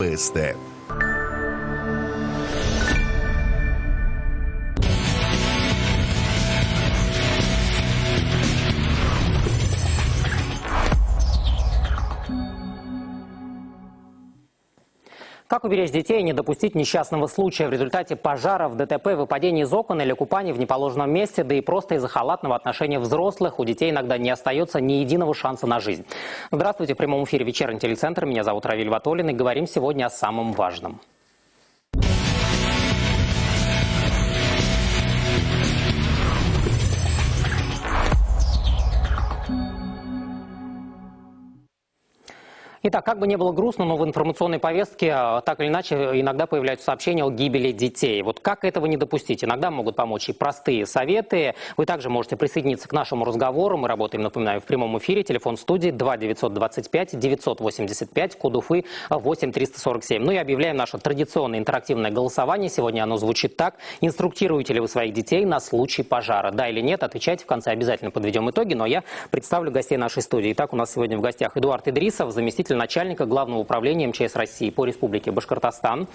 ПСТ. Как уберечь детей и не допустить несчастного случая в результате пожара, в ДТП, выпадения из окон или купания в неположенном месте, да и просто из-за халатного отношения взрослых у детей иногда не остается ни единого шанса на жизнь. Здравствуйте, в прямом эфире «Вечерний телецентр». Меня зовут Равиль Ватолин, и говорим сегодня о самом важном. Итак, как бы ни было грустно, но в информационной повестке так или иначе иногда появляются сообщения о гибели детей. Вот как этого не допустить? Иногда могут помочь и простые советы. Вы также можете присоединиться к нашему разговору. Мы работаем, напоминаю, в прямом эфире. Телефон студии 2 925 985, код Уфы 8347. Ну и объявляем наше традиционное интерактивное голосование. Сегодня оно звучит так. Инструктируете ли вы своих детей на случай пожара? Да или нет? Отвечайте в конце, обязательно подведем итоги. Но я представлю гостей нашей студии. Итак, у нас сегодня в гостях Эдуард Идрисов, заместитель начальника Главного управления МЧС России по Республике Башкортостан,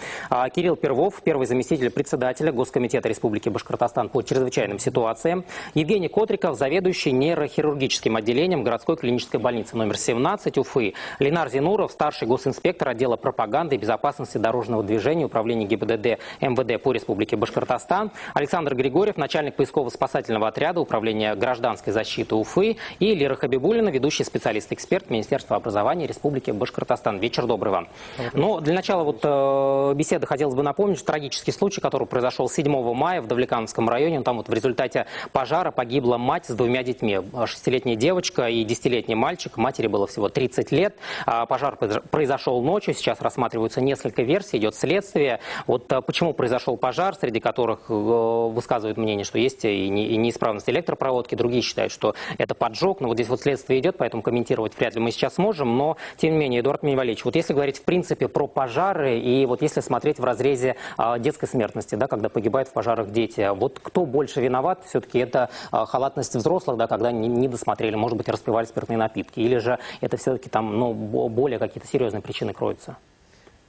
Кирилл Первов, первый заместитель председателя Госкомитета Республики Башкортостан по чрезвычайным ситуациям, Евгений Котриков, заведующий нейрохирургическим отделением городской клинической больницы номер 17 Уфы, Ленар Зинуров, старший госинспектор отдела пропаганды и безопасности дорожного движения Управления ГИБДД МВД по Республике Башкортостан, Александр Григорьев, начальник поисково-спасательного отряда Управления гражданской защиты Уфы, и Лера Хабибуллина, ведущий специалист-эксперт Министерства образования Республики Башкортостан. Вечер добрый вам. Но для начала беседы хотелось бы напомнить, что трагический случай, который произошел 7 мая в Давлекановском районе, там в результате пожара погибла мать с 2 детьми. 6-летняя девочка и 10-летний мальчик. Матери было всего 30 лет. Пожар произошел ночью. Сейчас рассматриваются несколько версий, идет следствие. Почему произошел пожар, среди которых высказывают мнение, что есть и неисправность электропроводки. Другие считают, что это поджог. Но здесь следствие идет, поэтому комментировать вряд ли мы сейчас сможем. Но тем не менее, Эдуард Миневалевич, если говорить в принципе про пожары и если смотреть в разрезе детской смертности, да, когда погибают в пожарах дети, кто больше виноват? Все-таки это халатность взрослых, да, когда не досмотрели, может быть, распивали спиртные напитки, или же это все-таки там, более какие-то серьезные причины кроются?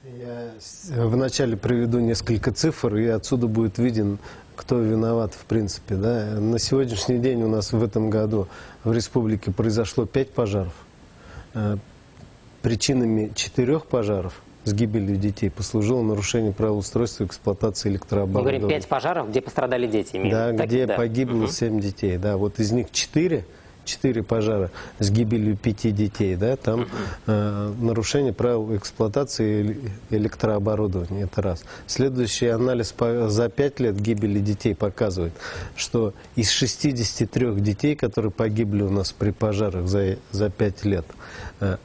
Я вначале приведу несколько цифр, и отсюда будет виден, кто виноват в принципе. Да. На сегодняшний день у нас в этом году в республике произошло 5 пожаров. Причинами 4 пожаров с гибелью детей послужило нарушение правил устройства и эксплуатации электрооборудования. Мы говорим 5 пожаров, где пострадали дети. Да, где погибло 7 детей. Да, из них 4 пожара с гибелью 5 детей. Да, там нарушение правил эксплуатации электрооборудования. Это раз. Следующий анализ за 5 лет гибели детей показывает, что из 63 детей, которые погибли у нас при пожарах за 5 лет,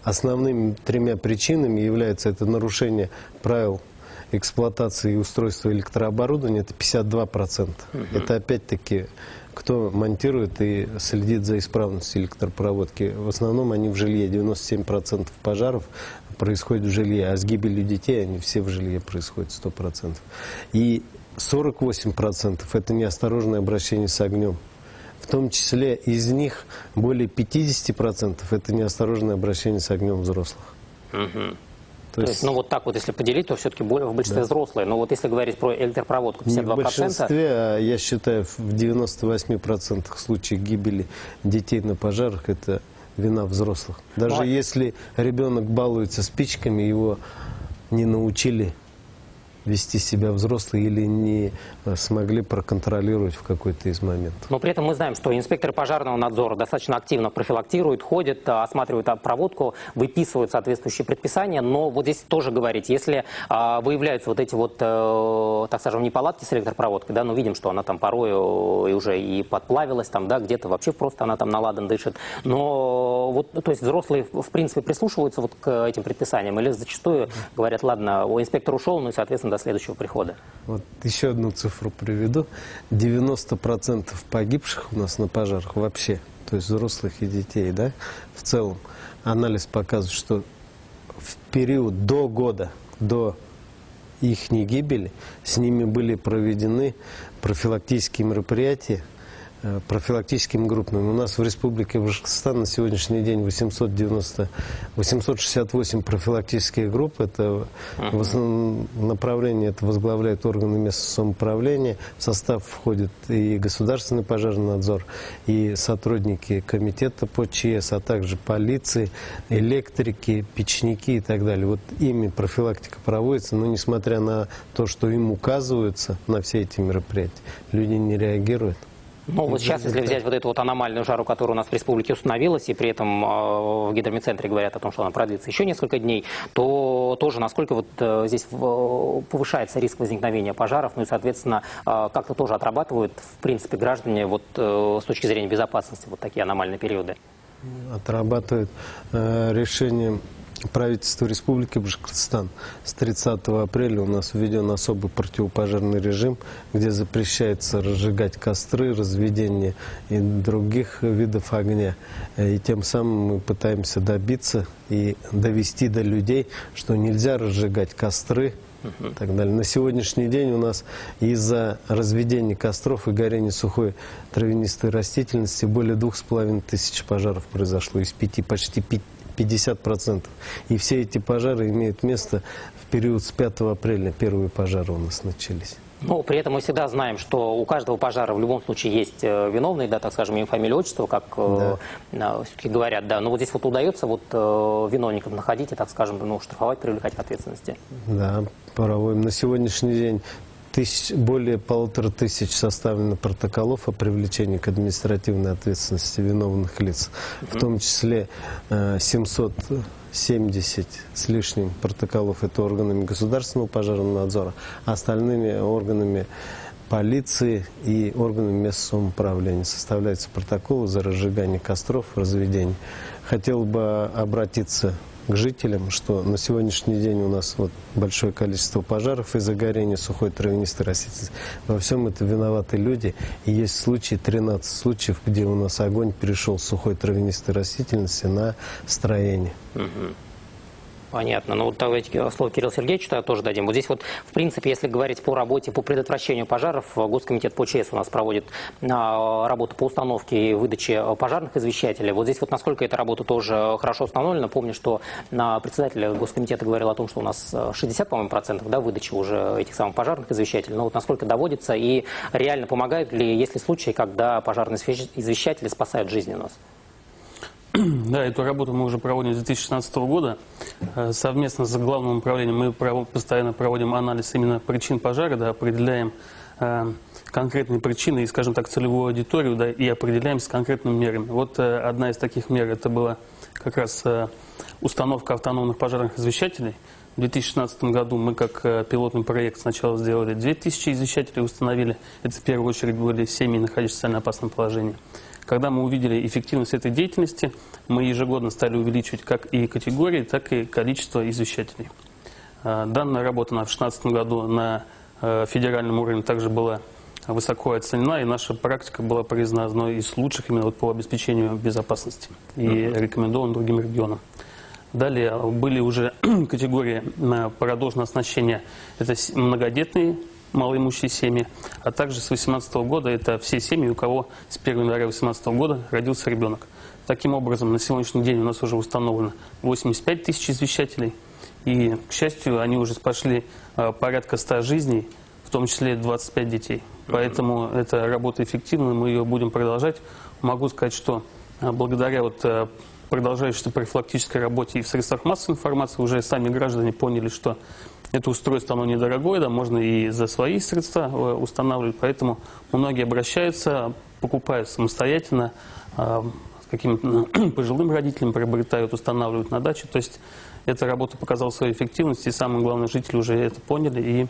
основными 3 причинами является это нарушение правил эксплуатации и устройства электрооборудования, это 52%. Это опять-таки кто монтирует и следит за исправностью электропроводки. В основном они в жилье. 97% пожаров происходит в жилье, а с гибелью детей они все в жилье происходят 100%. И 48% это неосторожное обращение с огнем. В том числе из них более 50% это неосторожное обращение с огнем взрослых. То есть, если поделить, то все-таки в большинстве взрослые. Но если говорить про электропроводку, 52%... В большинстве, я считаю, в 98% случаев гибели детей на пожарах это вина взрослых. Даже если ребенок балуется спичками, его не научили вести себя взрослые или не смогли проконтролировать в какой-то из моментов. Но при этом мы знаем, что инспекторы пожарного надзора достаточно активно профилактируют, ходят, осматривают проводку, выписывают соответствующие предписания. Но здесь тоже говорить, если выявляются эти так скажем, неполадки с электропроводкой, да, видим, что она там порой уже и подплавилась, там, да, где-то вообще просто она там на ладан дышит. Но то есть взрослые в принципе прислушиваются к этим предписаниям или зачастую говорят, ладно, инспектор ушел, и, соответственно, до следующего прихода. Еще одну цифру приведу. 90% погибших у нас на пожарах вообще, то есть взрослых и детей, да, в целом, анализ показывает, что в период до года, до их гибели, с ними были проведены профилактические мероприятия профилактическими группами. У нас в Республике Башкортостан на сегодняшний день 868 профилактических групп. Это в основном направление это возглавляет органы местного самоуправления. В состав входит и государственный пожарный надзор, и сотрудники комитета по ЧС, а также полиции, электрики, печники и так далее. Вот ими профилактика проводится, но несмотря на то, что им указываются на все эти мероприятия, люди не реагируют. Ну, вот сейчас, если взять вот эту вот аномальную жару, которая у нас в республике установилась, и при этом в гидромедцентре говорят о том, что она продлится еще несколько дней, то тоже насколько вот здесь повышается риск возникновения пожаров, ну и, соответственно, как-то тоже отрабатывают, в принципе, граждане вот с точки зрения безопасности вот такие аномальные периоды? Отрабатывают решение правительства Республики Башкортостан. С 30 апреля у нас введен особый противопожарный режим, где запрещается разжигать костры, разведение и других видов огня. И тем самым мы пытаемся добиться и довести до людей, что нельзя разжигать костры и так далее. На сегодняшний день у нас из-за разведения костров и горения сухой травянистой растительности более 2500 пожаров произошло, из 5, почти 50%. И все эти пожары имеют место в период с 5 апреля. Первые пожары у нас начались. Но при этом мы всегда знаем, что у каждого пожара в любом случае есть виновный, да, так скажем, имя, фамилия, отчество, как все-таки говорят, да. Но вот здесь вот удается вот виновников находить и, так скажем, ну, штрафовать, привлекать к ответственности. Да, проводим. На сегодняшний день более 1500 составлено протоколов о привлечении к административной ответственности виновных лиц, в том числе 770 с лишним протоколов это органами государственного пожарного надзора, а остальными органами полиции и органами местного самоуправления. Составляются протоколы за разжигание костров, разведение. Хотел бы обратиться к жителям, что на сегодняшний день у нас вот большое количество пожаров из-за горения сухой травянистой растительности. Во всем это виноваты люди. И есть случаи, 13 случаев, где у нас огонь перешел с сухой травянистой растительности на строение. Понятно. Ну, вот давайте слово Кириллу Сергеевичу тоже дадим. Вот здесь вот, в принципе, если говорить по работе, по предотвращению пожаров, Госкомитет по ЧС у нас проводит работу по установке и выдаче пожарных извещателей. Вот здесь вот насколько эта работа тоже хорошо установлена. Помню, что председатель Госкомитета говорил о том, что у нас 60, по-моему, процентов, да, выдачи уже этих самых пожарных извещателей. Но вот насколько доводится и реально помогают ли, есть ли случаи, когда пожарные извещатели спасают жизни у нас? Да, эту работу мы уже проводим с 2016 года. Совместно с главным управлением мы постоянно проводим анализ именно причин пожара, да, определяем конкретные причины и, скажем так, целевую аудиторию, да, и определяемся с конкретными мерами. Вот одна из таких мер, это была как раз установка автономных пожарных извещателей. В 2016 году мы как пилотный проект сначала сделали 2000 извещателей, установили. Это в первую очередь были семьи, находящиеся в социально опасном положении. Когда мы увидели эффективность этой деятельности, мы ежегодно стали увеличивать как и категории, так и количество извещателей. Данная работа в 2016 году на федеральном уровне также была высоко оценена, и наша практика была признана одной из лучших именно вот по обеспечению безопасности и рекомендована другим регионам. Далее были уже категории продолженного оснащения, это многодетные малоимущие семьи, а также с 2018 года это все семьи, у кого с 1 января 2018 года родился ребенок. Таким образом, на сегодняшний день у нас уже установлено 85 тысяч извещателей, и, к счастью, они уже спасли порядка 100 жизней, в том числе 25 детей. Поэтому эта работа эффективна, мы ее будем продолжать. Могу сказать, что благодаря продолжающейся профилактической работе и в средствах массовой информации уже сами граждане поняли, что это устройство, оно недорогое, да, можно и за свои средства устанавливать, поэтому многие обращаются, покупают самостоятельно, с каким-то пожилым родителям приобретают, устанавливают на даче. То есть эта работа показала свою эффективность, и самое главное, жители уже это поняли и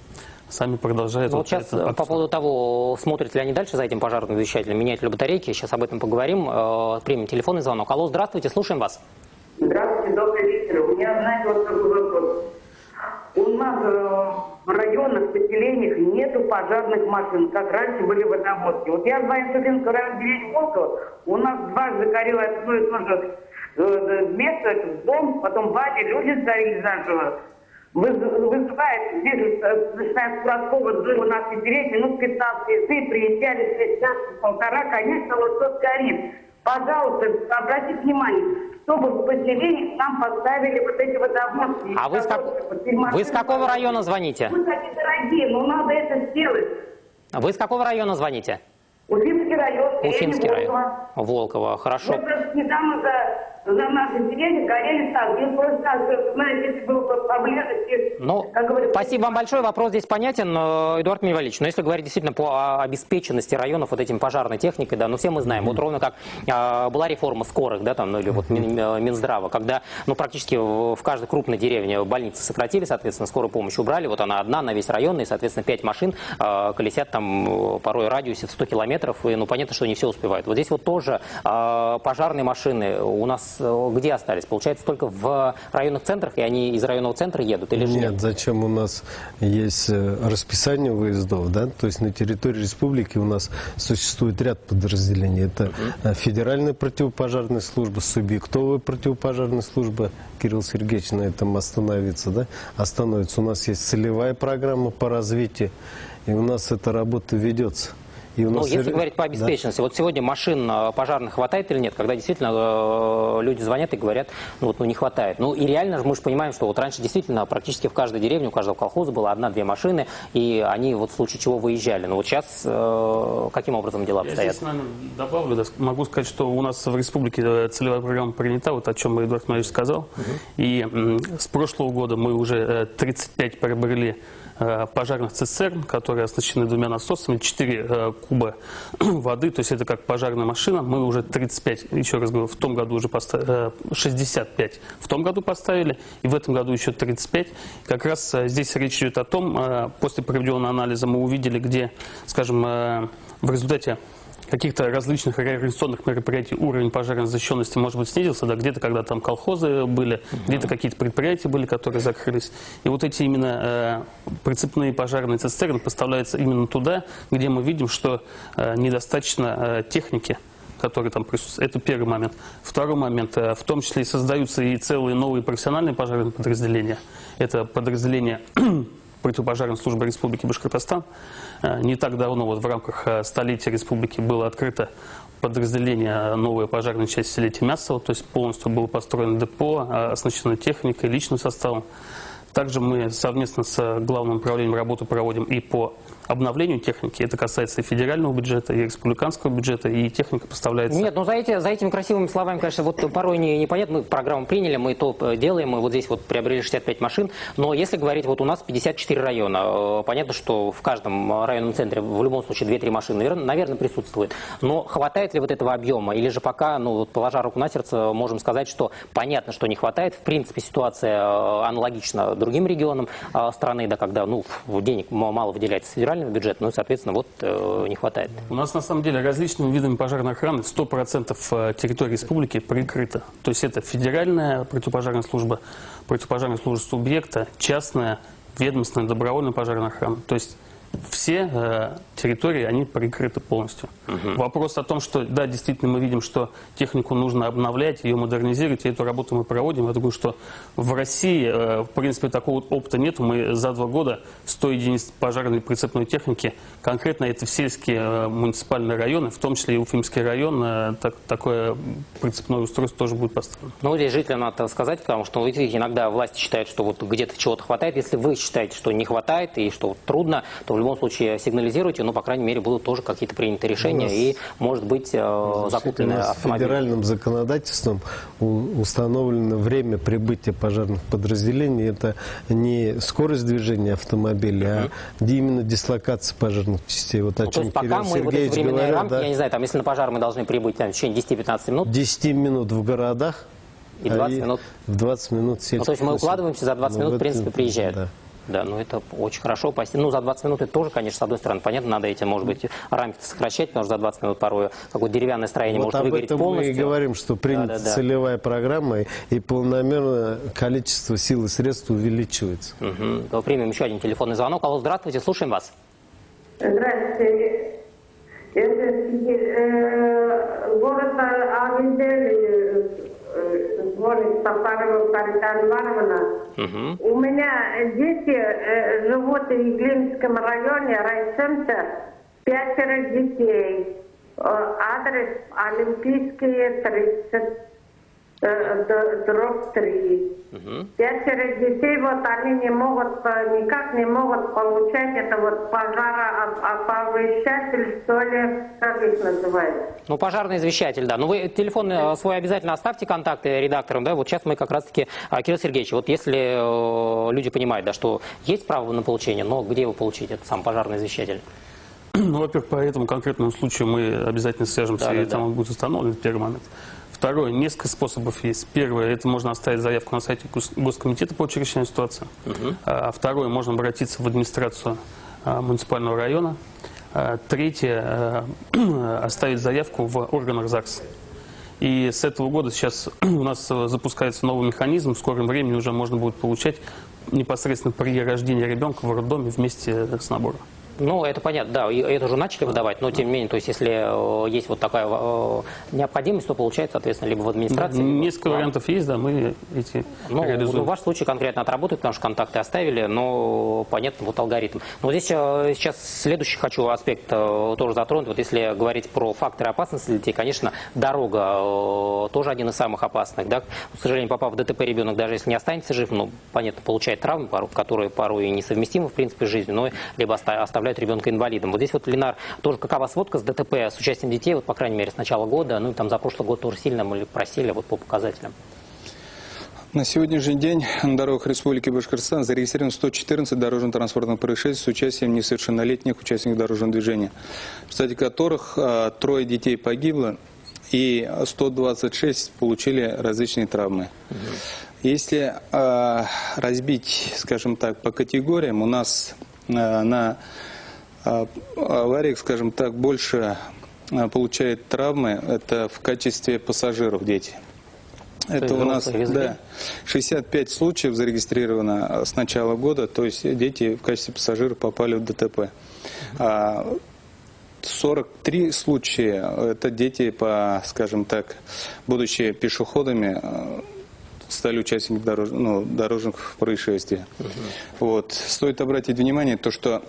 сами продолжают. Вот сейчас по поводу того, смотрят ли они дальше за этим пожарным извещателем, меняют ли батарейки, сейчас об этом поговорим. Примем телефонный звонок. Алло, здравствуйте, слушаем вас. Здравствуйте, добрый вечер. У меня, знаете, вот такой вопрос. У нас в районах, поселениях нету пожарных машин, как раньше были водовозки. Вот я знаю, что в районе деревни Волкова у нас дважды горело одно и то же место, дом, потом баня, люди сгорели заживо. вызывает, движется, начиная с Кураткова до 12 минут 15, если приезжали 6-1,5, конечно, вот тот горит. Пожалуйста, обратите внимание, чтобы в поселениях нам поставили вот эти водовозки. А вы с какого района звоните? Мы такие дорогие, но надо это сделать. Вы с какого района звоните? Уфимский район. Уфимский район. Волково, хорошо. Мы просто недавно за нашей деревней горели сады. Просто, знаете, если было бы поблизости... Ну, как говорится, спасибо вам большое. Вопрос здесь понятен, Эдуард Минвалевич. Но если говорить действительно по обеспеченности районов вот этим пожарной техникой, да, ну все мы знаем, вот ровно как была реформа скорых, да, там, ну или вот Минздрава, когда, ну, практически в каждой крупной деревне больницы сократили, соответственно, скорую помощь убрали, вот она одна на весь район, и, соответственно, 5 машин колесят там порой в радиусе в 100 километров, и, ну, понятно, что не все успевают. Вот здесь вот тоже пожарные машины у нас где остались? Получается, только в районных центрах, и они из районного центра едут? Или же нет, зачем? У нас есть расписание выездов, да? То есть на территории республики у нас существует ряд подразделений. Это федеральная противопожарная служба, субъектовая противопожарная служба. Кирилл Сергеевич на этом остановится, да? Остановится. У нас есть целевая программа по развитию, и у нас эта работа ведется. Ну, если говорить по обеспеченности, да. Вот сегодня машин пожарных хватает или нет, когда действительно люди звонят и говорят, ну вот, ну не хватает. Ну и реально мы же понимаем, что вот раньше действительно практически в каждой деревне, у каждого колхоза было 1-2 машины, и они вот в случае чего выезжали. Но вот сейчас каким образом дела обстоят? Я здесь, наверное, добавлю, да, могу сказать, что у нас в республике целевая программа принята, вот о чем Эдуард Минвалевич сказал. И с прошлого года мы уже 35 приобрели пожарных цистерн, которые оснащены 2 насосами, 4 куба воды, то есть это как пожарная машина. Мы уже 35, еще раз говорю, в том году уже 65 в том году поставили, и в этом году еще 35. Как раз здесь речь идет о том, после проведенного анализа мы увидели, где, скажем, в результате каких-то различных реорганизационных мероприятий уровень пожарной защищенности, может быть, снизился, да, где-то когда там колхозы были, где-то какие-то предприятия были, которые закрылись. И вот эти именно прицепные пожарные цистерны поставляются именно туда, где мы видим, что недостаточно техники, которые там присутствуют. Это первый момент. Второй момент. В том числе и создаются и целые новые профессиональные пожарные подразделения. Это подразделения противопожарной службы Республики Башкортостан. Не так давно вот в рамках столетия республики было открыто подразделение новой пожарной части в селе Тимясово, то есть полностью было построено депо, оснащено техникой, личным составом. Также мы совместно с Главным управлением работы проводим и по обновлению техники. Это касается и федерального бюджета, и республиканского бюджета, и техника поставляется. Нет, ну за этими красивыми словами, конечно, вот порой непонятно. Мы программу приняли, мы то делаем, мы вот здесь вот приобрели 65 машин. Но если говорить, вот у нас 54 района. Понятно, что в каждом районном центре в любом случае 2-3 машины, наверное, присутствует. Но хватает ли вот этого объема? Или же пока, ну, вот положа руку на сердце, можем сказать, что понятно, что не хватает. В принципе, ситуация аналогична другим регионам страны, да, когда, ну, денег мало выделяется федерального бюджета, ну, соответственно, вот не хватает. У нас, на самом деле, различными видами пожарной охраны 100% территории республики прикрыто. То есть это федеральная противопожарная служба субъекта, частная, ведомственная, добровольная пожарная охрана. То есть все территории, они прикрыты полностью. Вопрос о том, что, да, действительно, мы видим, что технику нужно обновлять, ее модернизировать, и эту работу мы проводим. Я думаю, что в России, в принципе, такого опыта нет. Мы за 2 года 100 единиц пожарной прицепной техники, конкретно это в сельские муниципальные районы, в том числе и Уфимский район, такое прицепное устройство тоже будет поставлено. Ну, здесь жителям надо сказать, потому что, видите, иногда власти считают, что вот где-то чего-то хватает. Если вы считаете, что не хватает и что трудно, то в любом случае сигнализируйте, но, по крайней мере, будут тоже какие-то приняты решения и, может быть, закуплены автомобили. Федеральным законодательством установлено время прибытия пожарных подразделений. Это не скорость движения автомобиля, а именно дислокация пожарных частей. Вот о чем пока мы вот эти временные рамки, да, я не знаю, там, если на пожар мы должны прибыть там, в течение 10-15 минут. 10 минут в городах. И 20 минут. В 20 минут сельских. Ну, то есть мы укладываемся, за 20 минут, в принципе, приезжают. Да. Да, ну это очень хорошо. Ну, за 20 минут это тоже, конечно, с одной стороны, понятно, надо эти, может быть, рамки сокращать, потому что за 20 минут порой какое-то деревянное строение вот может выгореть полностью. Вот об этом мы и говорим, что принята целевая программа, и полномерно количество сил и средств увеличивается. То примем еще один телефонный звонок. Алло, здравствуйте, слушаем вас. Здравствуйте. Это город Агентель, звонит Сафарова Фарида Анваровна. У меня дети живут в Иглинском районе, райцентр, 5 детей. Адрес Олимпийские 30, дробь 3. 5 детей, вот они не могут, никак не могут получать это вот пожароповещатель, что ли, как их называют? Ну, пожарный извещатель, да. Ну, вы телефон свой обязательно оставьте, контакты редакторам, да. Вот сейчас мы как раз-таки, Кирилл Сергеевич, вот если люди понимают, да, что есть право на получение, но где его получить, этот сам пожарный извещатель? Ну, во-первых, по этому конкретному случаю мы обязательно свяжемся, и там он будет установлен в первый момент. Второе, несколько способов есть. Первое, это можно оставить заявку на сайте Госкомитета по чрезвычайной ситуации. Второе, можно обратиться в администрацию муниципального района. Третье, оставить заявку в органах ЗАГС. И с этого года сейчас у нас запускается новый механизм. В скором времени уже можно будет получать непосредственно при рождении ребенка в роддоме вместе с набором. Ну, это понятно, да, и это уже начали выдавать, но тем не менее, то есть, если есть вот такая необходимость, то получается, соответственно, либо в администрации. Несколько вариантов есть, да, мы эти реализуем. Ну, в вашем случае конкретно отработают, потому что контакты оставили, но понятно, вот алгоритм. Но здесь сейчас следующий хочу аспект тоже затронуть. Вот если говорить про факторы опасности для детей, конечно, дорога тоже один из самых опасных, да. К сожалению, попав в ДТП, ребенок, даже если не останется жив, ну, понятно, получает травмы, которые порой и несовместимы, в принципе, с жизнью, но либо оставляют ребенка инвалидом. Вот здесь вот, Ленар, тоже какова сводка с ДТП, с участием детей, вот, по крайней мере, с начала года, ну и там за прошлый год тоже сильно мы просели вот по показателям. На сегодняшний день на дорогах Республики Башкортостан зарегистрировано 114 дорожно-транспортных происшествий с участием несовершеннолетних участников дорожного движения, в результате которых 3 детей погибло и 126 получили различные травмы. Если разбить, скажем так, по категориям, у нас на авариях, скажем так, больше получает травмы, это в качестве пассажиров дети. Это у нас, да, 65 случаев зарегистрировано с начала года, то есть дети в качестве пассажиров попали в ДТП. 43 случая, это дети, скажем так, будучи пешеходами, стали участниками дорожных происшествий. Вот. Стоит обратить внимание, то, что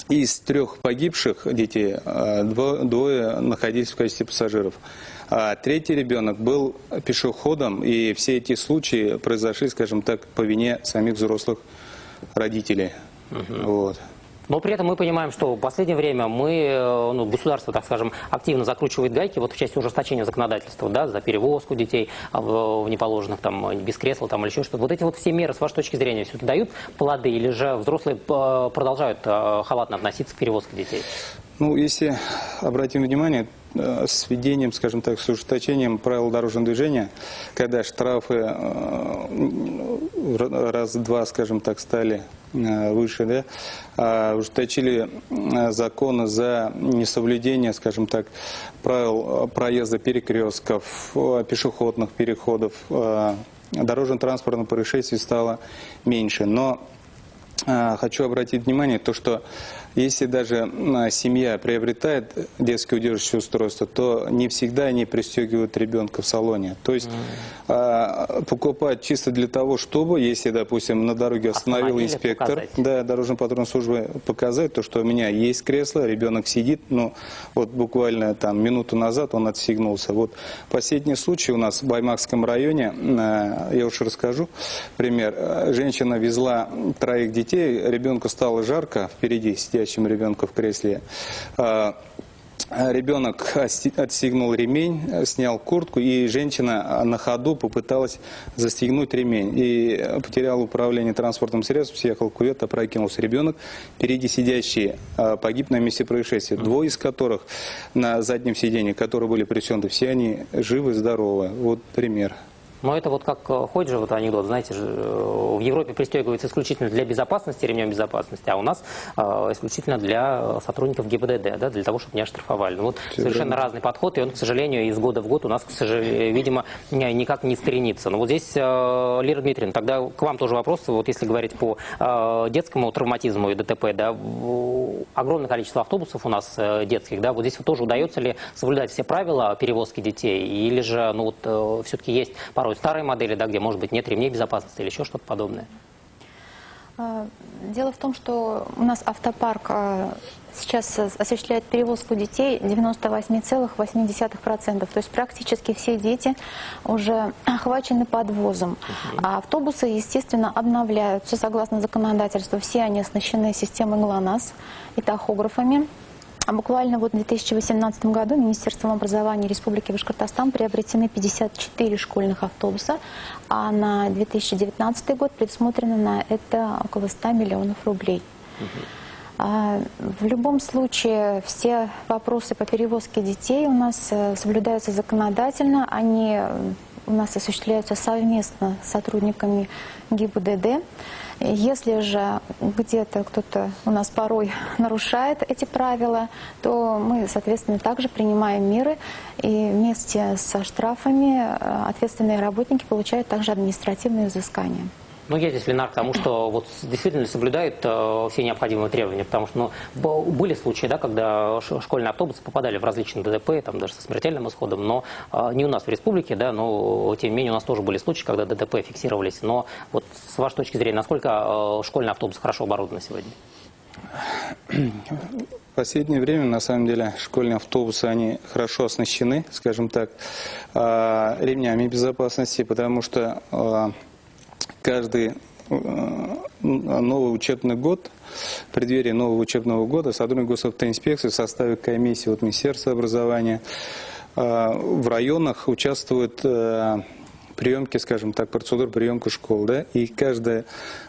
из 3 погибших детей 2 находились в качестве пассажиров. А 3-й ребенок был пешеходом, и все эти случаи произошли, скажем так, по вине самих взрослых родителей. Вот. Но при этом мы понимаем, что в последнее время государство, так скажем, активно закручивает гайки вот в части ужесточения законодательства, да, за перевозку детей в неположенных, там, без кресла там, или еще что-то. Вот эти вот все меры, с вашей точки зрения, все-таки дают плоды, или же взрослые продолжают халатно относиться к перевозке детей? Ну, если обратим внимание, с введением, скажем так, с ужесточением правил дорожного движения, когда штрафы раз-два, скажем так, стали выше, да, ужесточили законы за несоблюдение, скажем так, правил проезда перекрестков, пешеходных переходов, дорожно-транспортных происшествий стало меньше. Но хочу обратить внимание, то, что если даже семья приобретает детское удерживающее устройство, то не всегда они пристегивают ребенка в салоне. То есть покупать чисто для того, чтобы, если, допустим, на дороге остановил инспектор, да, дорожно-патрульной службы, показать то, что у меня есть кресло, ребенок сидит, ну, вот буквально там минуту назад он отстегнулся. Вот последний случай у нас в Баймакском районе, я уж расскажу пример. Женщина везла 3 детей, ребенку стало жарко впереди, сидящему ребенку в кресле. Ребенок отстегнул ремень, снял куртку, и женщина на ходу попыталась застегнуть ремень. И потеряла управление транспортным средством, съехал в кювет, опрокинулся. Ребенок, впереди сидящий, погиб на месте происшествия. 2 из которых на заднем сиденье, которые были пристегнуты, все они живы, здоровы. Вот пример. Но это вот как ходит же вот анекдот, знаете, в Европе пристегивается исключительно для безопасности, ремнем безопасности, а у нас исключительно для сотрудников ГИБДД, да, для того, чтобы не оштрафовали. Ну, вот совершенно разный подход, и он, к сожалению, из года в год у нас, к сожалению, видимо, никак не искоренится. Но вот здесь, Лера Дмитриевна, тогда к вам тоже вопрос, вот если говорить по детскому травматизму и ДТП, да, огромное количество автобусов у нас детских, да, вот здесь вот тоже удается ли соблюдать все правила перевозки детей, или же, ну вот, все-таки есть порой порой старые модели, да, где, может быть, нет ремней безопасности или еще что-то подобное? Дело в том, что у нас автопарк сейчас осуществляет перевозку детей 98,8%. То есть практически все дети уже охвачены подвозом. А автобусы, естественно, обновляются согласно законодательству. Все они оснащены системой ГЛОНАСС и тахографами. А буквально вот в 2018 году Министерством образования Республики Башкортостан приобретены 54 школьных автобуса, а на 2019 год предусмотрено на это около 100 миллионов рублей. В любом случае все вопросы по перевозке детей у нас соблюдаются законодательно, они у нас осуществляются совместно с сотрудниками ГИБДД. Если же где-то кто-то у нас порой нарушает эти правила, то мы, соответственно, также принимаем меры, и вместе со штрафами ответственные работники получают также административные взыскания. Ну, я здесь, Ленар, к тому, что вот действительно соблюдают все необходимые требования, потому что были случаи, да, когда школьные автобусы попадали в различные ДТП, там даже со смертельным исходом, но не у нас в республике, да, но тем не менее у нас тоже были случаи, когда ДТП фиксировались. Но вот с вашей точки зрения, насколько школьный автобус хорошо оборудован сегодня? В последнее время, на самом деле, школьные автобусы, они хорошо оснащены, скажем так, ремнями безопасности, потому что каждый новый учебный год, в преддверии нового учебного года, сотрудник госавтоинспекции в составе комиссии от Министерства образования в районах участвуют приемки, скажем так, процедур приемки школ, да, и каждый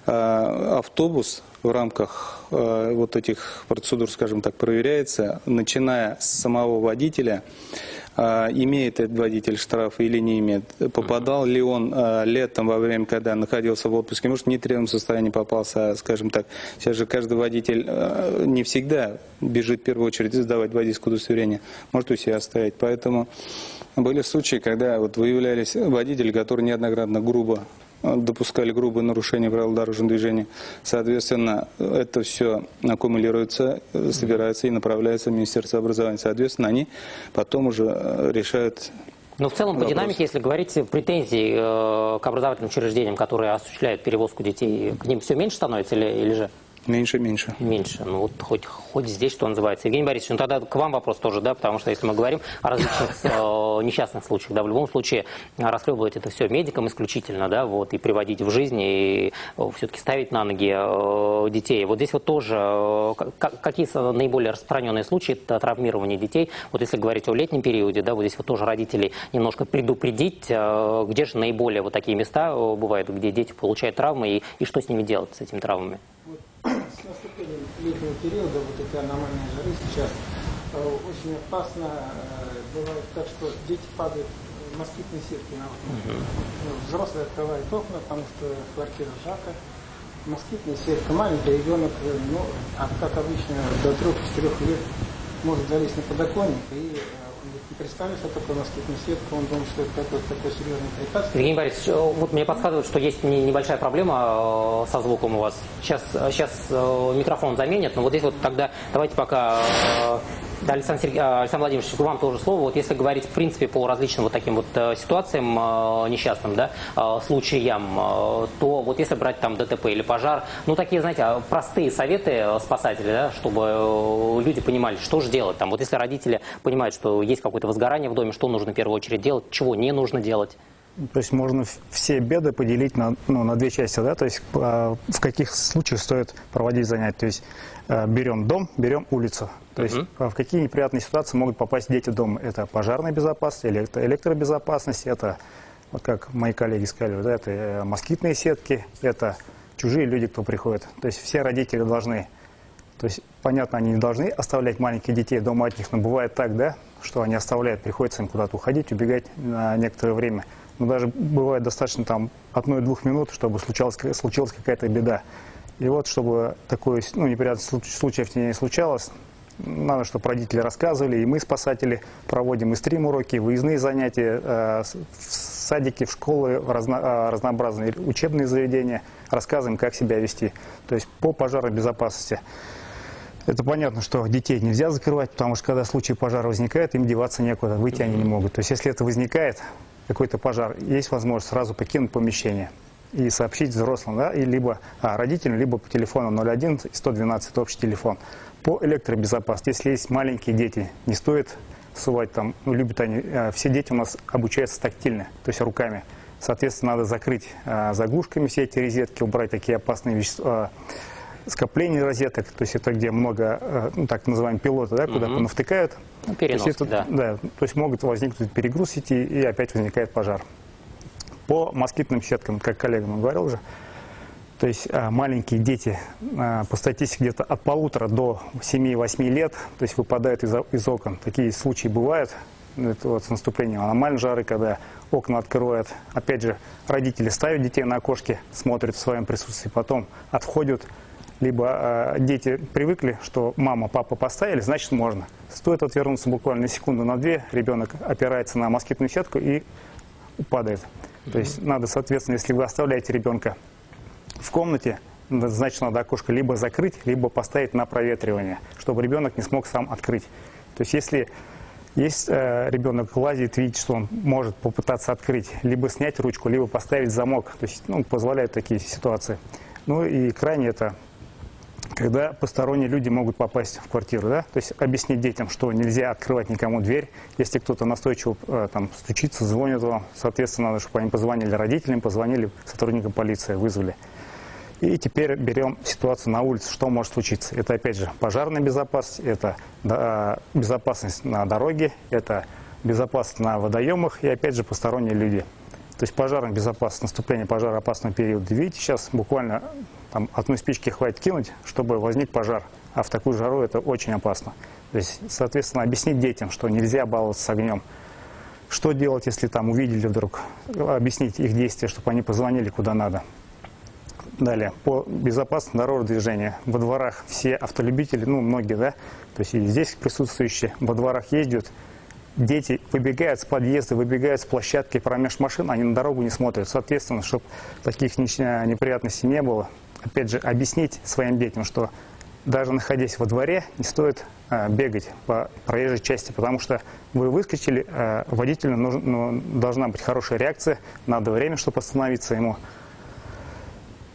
автобус в рамках вот этих процедур, скажем так, проверяется, начиная с самого водителя. Имеет этот водитель штраф или не имеет, попадал ли он летом во время, когда находился в отпуске, может, в нетрезвом состоянии попался, скажем так. Сейчас же каждый водитель не всегда бежит в первую очередь сдавать водительское удостоверение, может у себя оставить. Поэтому были случаи, когда вот выявлялись водители, которые неоднократно грубо допускали грубые нарушения правил дорожного движения. Соответственно, это все аккумулируется, собирается и направляется в Министерство образования. Соответственно, они потом уже решают. Но в целом, по динамике, если говорить, претензий к образовательным учреждениям, которые осуществляют перевозку детей, к ним все меньше становится или же? Меньше. Меньше. Ну вот хоть здесь, что называется. Евгений Борисович, ну тогда к вам вопрос тоже, да, потому что если мы говорим о различных несчастных случаях, да, в любом случае расхлебывать это все медикам исключительно, да, вот, и приводить в жизнь, и все-таки ставить на ноги детей. Вот здесь вот тоже какие наиболее распространенные случаи травмирования детей, вот если говорить о летнем периоде, да, вот здесь вот тоже родителей немножко предупредить, где же наиболее вот такие места бывают, где дети получают травмы, и что с ними делать, с этими травмами? С наступлением летнего периода, вот эти аномальные жары сейчас, очень опасно бывает так, что дети падают в москитные сетки на окна. Взрослые открывают окна, потому что квартира жарко. Москитная сетка, маленький ребенок, ну, как обычно, до 3-4 лет может залезть на подоконник и не представляешь, что такое москитная сетка, он думает, что это какое-то такое серьезное препятствие. Евгений Борисович, вот мне подсказывают, что есть небольшая проблема со звуком у вас. Сейчас микрофон заменят, но вот здесь вот тогда давайте пока, Александр Владимирович, к вам тоже слово. Вот если говорить, в принципе, по различным вот таким вот ситуациям несчастным, да, случаям, то вот если брать там ДТП или пожар, ну такие, знаете, простые советы спасателей, да, чтобы люди понимали, что же делать. Там, вот если родители понимают, что есть какое-то возгорание в доме, что нужно в первую очередь делать, чего не нужно делать? То есть можно все беды поделить на две части, да, то есть в каких случаях стоит проводить занятия. То есть берем дом, берем улицу. То есть в какие неприятные ситуации могут попасть дети дома. Это пожарная безопасность, электробезопасность, это, вот как мои коллеги сказали, да, это москитные сетки, это чужие люди, кто приходит. То есть все родители должны, то есть понятно, они не должны оставлять маленьких детей дома от них, но бывает так, да, что они оставляют, приходится им куда-то уходить, убегать на некоторое время. Но даже бывает достаточно там 1-2 минут, чтобы случилась какая-то беда. И вот, чтобы такой неприятных случаев не случалось, надо, чтобы родители рассказывали, и мы, спасатели, проводим и стрим-уроки, и выездные занятия в садики, в школы, в разнообразные учебные заведения, рассказываем, как себя вести. То есть по пожарной безопасности. Это понятно, что детей нельзя закрывать, потому что когда случай пожара возникает, им деваться некуда, выйти они не могут. То есть если это возникает, какой-то пожар, есть возможность сразу покинуть помещение и сообщить взрослым, да, и либо родителям, либо по телефону 01 и 112, это общий телефон. По электробезопасности, если есть маленькие дети, не стоит сувать там, ну, любят они, все дети у нас обучаются тактильно, то есть руками. Соответственно, надо закрыть заглушками все эти розетки, убрать такие опасные вещества, скопления розеток, то есть это где много, ну, так называемые пилоты, да, куда навтыкают. Ну, переноски, да. Да, то есть могут возникнуть перегруз сети и опять возникает пожар. По москитным сеткам, как коллега говорил уже, то есть маленькие дети, по статистике где-то от 1,5 до 7-8 лет, то есть выпадают из окон. Такие случаи бывают. Это вот с наступлением аномальной жары, когда окна открывают. Опять же, родители ставят детей на окошке, смотрят в своем присутствии, потом отходят. Либо дети привыкли, что мама, папа поставили, значит можно. Стоит отвернуться буквально на секунду, на две, ребенок опирается на москитную сетку и падает. То есть надо, соответственно, если вы оставляете ребенка в комнате, значит надо окошко либо закрыть, либо поставить на проветривание, чтобы ребенок не смог сам открыть. То есть если есть ребенок лазит, видит, что он может попытаться открыть, либо снять ручку, либо поставить замок, то есть, ну, позволяют такие ситуации. Ну и крайне это, когда посторонние люди могут попасть в квартиру, да? То есть объяснить детям, что нельзя открывать никому дверь, если кто-то настойчиво там стучится, звонит вам, соответственно, надо, чтобы они позвонили родителям, позвонили сотрудникам полиции, вызвали. И теперь берем ситуацию на улице, что может случиться. Это, опять же, пожарная безопасность, это безопасность на дороге, это безопасность на водоемах и, опять же, посторонние люди. То есть пожарная безопасность, наступление пожароопасного периода. Видите, сейчас буквально там одной спички хватит кинуть, чтобы возник пожар. А в такую жару это очень опасно. То есть, соответственно, объяснить детям, что нельзя баловаться с огнем. Что делать, если там увидели вдруг, объяснить их действия, чтобы они позвонили куда надо. Далее, по безопасности дорожного движения. Во дворах все автолюбители, ну, многие, да, то есть и здесь присутствующие, во дворах ездят, дети выбегают с подъезда, выбегают с площадки промеж машин, они на дорогу не смотрят. Соответственно, чтобы таких неприятностей не было, опять же, объяснить своим детям, что даже находясь во дворе, не стоит бегать по проезжей части, потому что вы выскочили, водителю должна быть хорошая реакция, надо время, чтобы остановиться ему.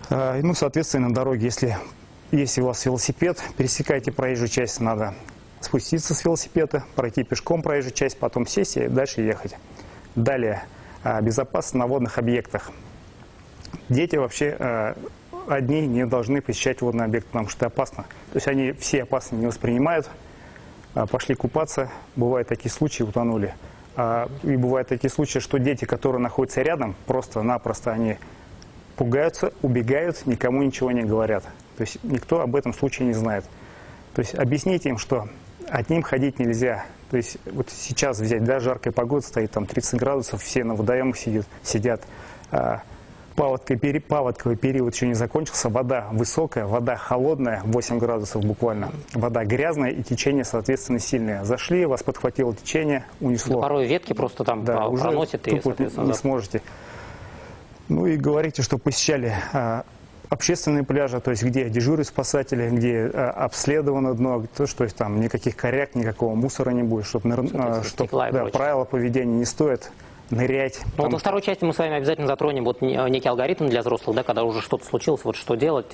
Ну, соответственно, на дороге, если у вас велосипед, пересекайте проезжую часть, надо спуститься с велосипеда, пройти пешком проезжую часть, потом сесть и дальше ехать. Далее, безопасность на водных объектах. Дети вообще одни не должны посещать водный объект, потому что это опасно. То есть они все опасно не воспринимают, пошли купаться, бывают такие случаи, утонули. И бывают такие случаи, что дети, которые находятся рядом, просто-напросто они пугаются, убегают, никому ничего не говорят. То есть никто об этом случае не знает. То есть объясните им, что одним ходить нельзя. То есть вот сейчас взять, да, жаркая погода стоит, там 30 градусов, все на водоемах сидят. Паводковый период еще не закончился, вода высокая, вода холодная, 8 градусов буквально. Вода грязная и течение, соответственно, сильное. Зашли, вас подхватило течение, унесло. Да, порой ветки просто там проносят и, соответственно, не сможете. Ну и говорите, что посещали общественные пляжи, то есть где дежурят спасатели, где обследовано дно, то, что там никаких коряк, никакого мусора не будет, чтобы правила поведения не стоит нырять. Ну, вот во второй части мы с вами обязательно затронем вот некий алгоритм для взрослых, да, когда уже что-то случилось, вот что делать,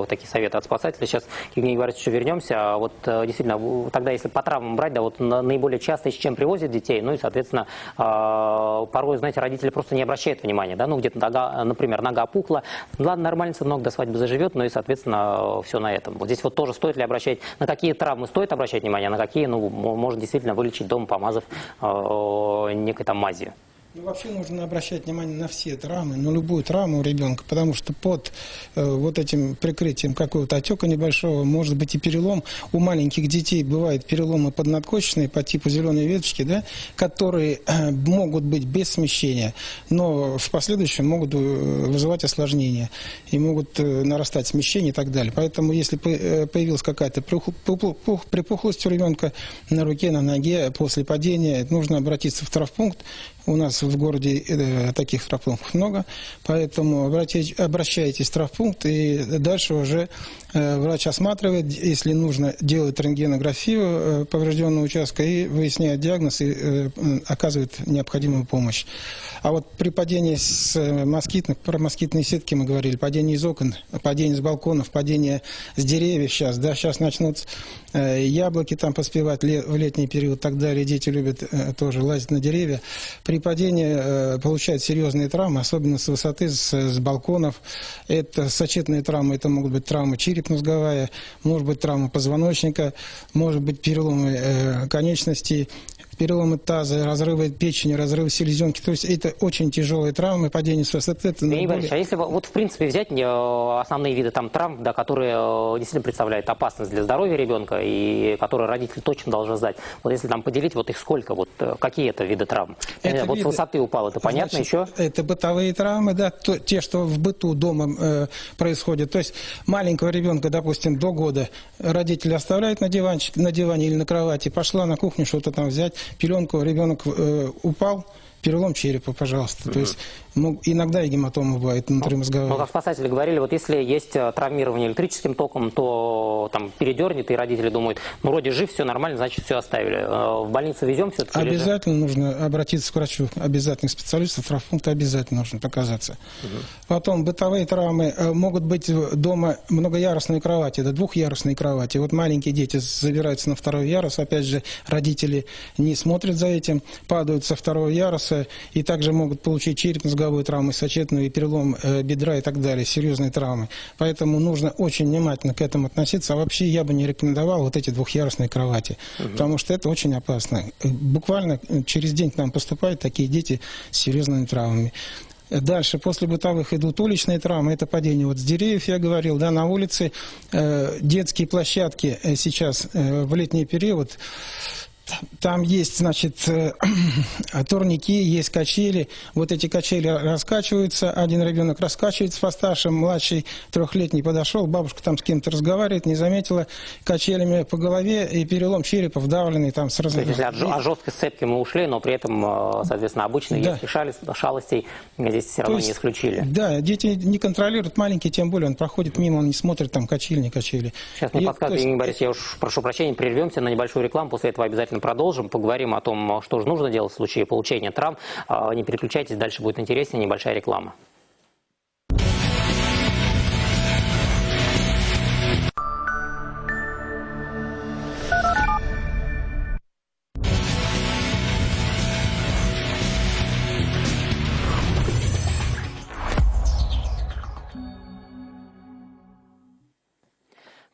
такие советы от спасателя. Сейчас к Евгению Егоровичу еще вернемся. А вот действительно, тогда если по травмам брать, да, вот наиболее часто с чем привозят детей, ну и, соответственно, порой, знаете, родители просто не обращают внимания, да, ну где-то нога, например, нога опухла, ладно, нормально, сынок до свадьбы заживет, но и, соответственно, все на этом. Вот здесь вот тоже стоит ли обращать, на какие травмы стоит обращать внимание, а на какие, ну, можно действительно вылечить дома, помазав некой там мазью. Ну, вообще нужно обращать внимание на все травмы, на любую травму у ребенка, потому что под вот этим прикрытием какого-то отека небольшого может быть и перелом. У маленьких детей бывают переломы поднадкочечные по типу зеленой веточки, да, которые могут быть без смещения, но в последующем могут вызывать осложнения и могут нарастать смещение и так далее. Поэтому если появилась какая-то припухлость у ребенка на руке, на ноге после падения, нужно обратиться в травмпункт, У нас в городе таких травмпунктов много, поэтому обращайтесь в травмпункт, и дальше уже врач осматривает, если нужно, делает рентгенографию поврежденного участка и выясняет диагноз и оказывает необходимую помощь. А вот при падении про москитные сетки мы говорили, падение из окон, падение с балконов, падение с деревьев сейчас начнут яблоки там поспевать в летний период, так далее. Дети любят тоже лазить на деревья. При падении получают серьезные травмы, особенно с высоты, с балконов. Это сочетные травмы, это могут быть травмы черепно-мозговая, может быть травма позвоночника, может быть переломы конечностей, переломы таза, разрывы печени, разрывы селезенки. То есть это очень тяжелые травмы, падение с высоты. Это наиболее... А если вот в принципе взять основные виды там травм, да, которые действительно представляют опасность для здоровья ребенка и которые родители точно должны знать. Вот если там поделить, вот их сколько, вот какие это виды травм? Вот с высоты упал, это понятно. Значит, еще? Это бытовые травмы, да, те, что в быту дома происходят. То есть маленького ребенка, допустим, до года родители оставляют на диване или на кровати, пошла на кухню что-то там взять, пеленку, ребенок упал, перелом черепа, пожалуйста. То есть иногда и гематома бывает внутримозговая. Ну, как спасатели говорили, вот если есть травмирование электрическим током, то там передернет, и родители думают, ну, вроде жив, все нормально, значит, все оставили. В больницу везем все-таки? Обязательно нужно обратиться к врачу, обязательно к специалисту, в травмпункте обязательно нужно показаться. Потом бытовые травмы. Могут быть дома многоярусные кровати, да, двухъярусные кровати. Вот маленькие дети забираются на второй ярус, опять же, родители не смотрят за этим, падают со второго яруса, и также могут получить черепно-мозговую травму, сочетную, перелом бедра и так далее, серьезные травмы. Поэтому нужно очень внимательно к этому относиться. А вообще я бы не рекомендовал вот эти двухъярусные кровати, потому что это очень опасно. Буквально через день к нам поступают такие дети с серьезными травмами. Дальше, после бытовых идут уличные травмы, это падение вот с деревьев, я говорил, да, на улице, детские площадки сейчас в летний период. Там есть, значит, турники, есть качели. Вот эти качели раскачиваются. Один ребенок раскачивается постарше, младший, трехлетний, подошел, бабушка там с кем-то разговаривает, не заметила, качелями по голове и перелом черепа вдавленный там с разных... Если от жесткой сцепки мы ушли, но при этом, соответственно, обычные детские шалостей здесь все равно не исключили. Да, дети не контролируют, маленькие, тем более, он проходит мимо, он не смотрит, там качели, не качели. Сейчас мне подсказывает, Евгений Борисович, я уж прошу прощения, прервемся на небольшую рекламу, после этого обязательно продолжим, поговорим о том, что же нужно делать в случае получения травм. Не переключайтесь, дальше будет интереснее, небольшая реклама.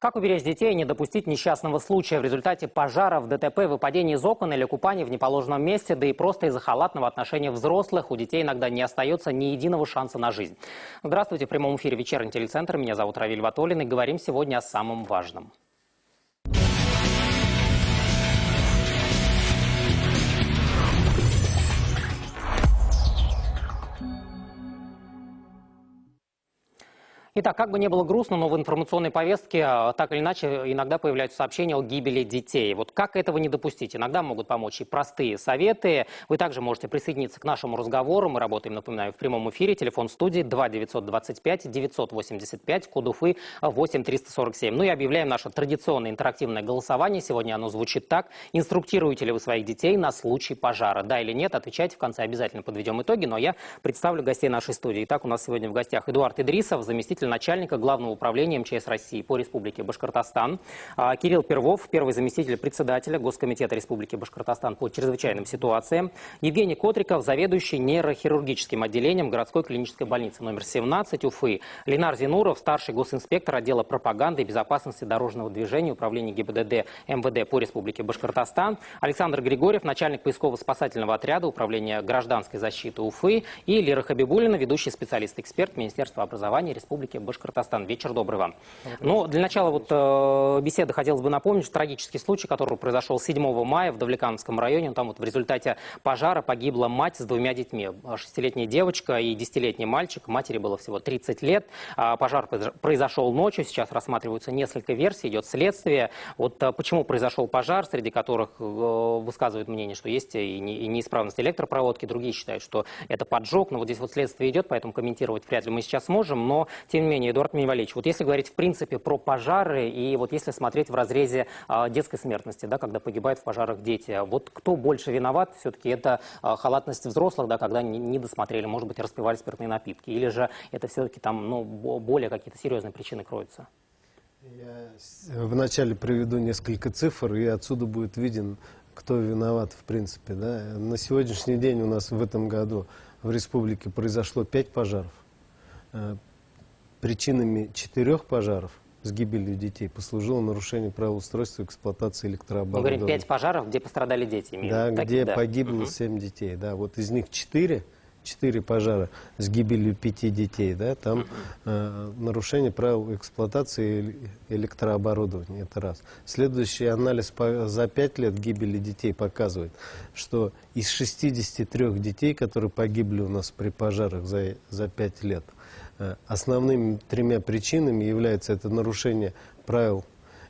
Как уберечь детей и не допустить несчастного случая в результате пожара, в ДТП, выпадения из окон или купания в неположенном месте, да и просто из-за халатного отношения взрослых у детей иногда не остается ни единого шанса на жизнь. Здравствуйте, в прямом эфире «Вечерний телецентр». Меня зовут Равиль Ватолин, и говорим сегодня о самом важном. Итак, как бы ни было грустно, но в информационной повестке так или иначе иногда появляются сообщения о гибели детей. Вот как этого не допустить? Иногда могут помочь и простые советы. Вы также можете присоединиться к нашему разговору. Мы работаем, напоминаю, в прямом эфире. Телефон студии 2-925-985, код Уфы 8347. Ну и объявляем наше традиционное интерактивное голосование. Сегодня оно звучит так. Инструктируете ли вы своих детей на случай пожара? Да или нет? Отвечайте в конце, обязательно подведем итоги. Но я представлю гостей нашей студии. Итак, у нас сегодня в гостях Эдуард Идрисов, заместитель начальника Главного управления МЧС России по Республике Башкортостан. Кирилл Первов, первый заместитель председателя Госкомитета Республики Башкортостан по чрезвычайным ситуациям. Евгений Котриков, заведующий нейрохирургическим отделением городской клинической больницы номер 17 Уфы. Ленар Зинуров, старший госинспектор отдела пропаганды и безопасности дорожного движения Управления ГИБДД МВД по Республике Башкортостан. Александр Григорьев, начальник поисково-спасательного отряда Управления гражданской защиты Уфы. И Лера Хабибуллина, ведущий специалист-эксперт Министерства образования Республики Республики Башкортостан. Вечер добрый вам. Ну, для начала беседы хотелось бы напомнить, что трагический случай, который произошел 7 мая в Давлекановском районе, там в результате пожара погибла мать с 2 детьми. 6-летняя девочка и 10-летний мальчик. Матери было всего 30 лет. Пожар произошел ночью. Сейчас рассматриваются несколько версий, идет следствие. Почему произошел пожар, среди которых высказывают мнение, что есть и неисправность электропроводки. Другие считают, что это поджог. Но здесь следствие идет, поэтому комментировать вряд ли мы сейчас сможем. Но, тем не менее, Эдуард Миневалевич, если говорить в принципе про пожары и если смотреть в разрезе детской смертности, да, когда погибают в пожарах дети, кто больше виноват? Все-таки это халатность взрослых, да, когда не досмотрели, может быть, распивали спиртные напитки, или же это все-таки там более какие-то серьезные причины кроются? Я вначале приведу несколько цифр, и отсюда будет виден, кто виноват в принципе. Да? На сегодняшний день у нас в этом году в республике произошло 5 пожаров. Причинами 4 пожаров с гибелью детей послужило нарушение правил устройства и эксплуатации электрооборудования. Мы говорим 5 пожаров, где пострадали дети. Да, где погибло 7 детей. Да, из них 4 пожара с гибелью 5 детей. Да, там нарушение правил эксплуатации электрооборудования. Это раз. Следующий анализ за 5 лет гибели детей показывает, что из 63 детей, которые погибли у нас при пожарах за 5 лет, основными 3 причинами является это нарушение правил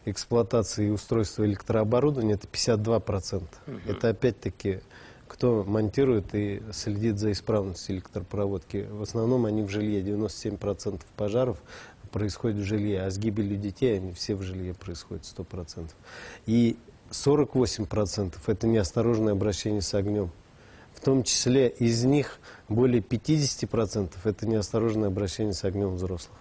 эксплуатации и устройства электрооборудования, это 52%. Это опять-таки кто монтирует и следит за исправностью электропроводки. В основном они в жилье, 97% пожаров происходит в жилье, а с гибелью детей они все в жилье происходят 100%. И 48% это неосторожное обращение с огнем. В том числе из них более 50% это неосторожное обращение с огнем взрослых.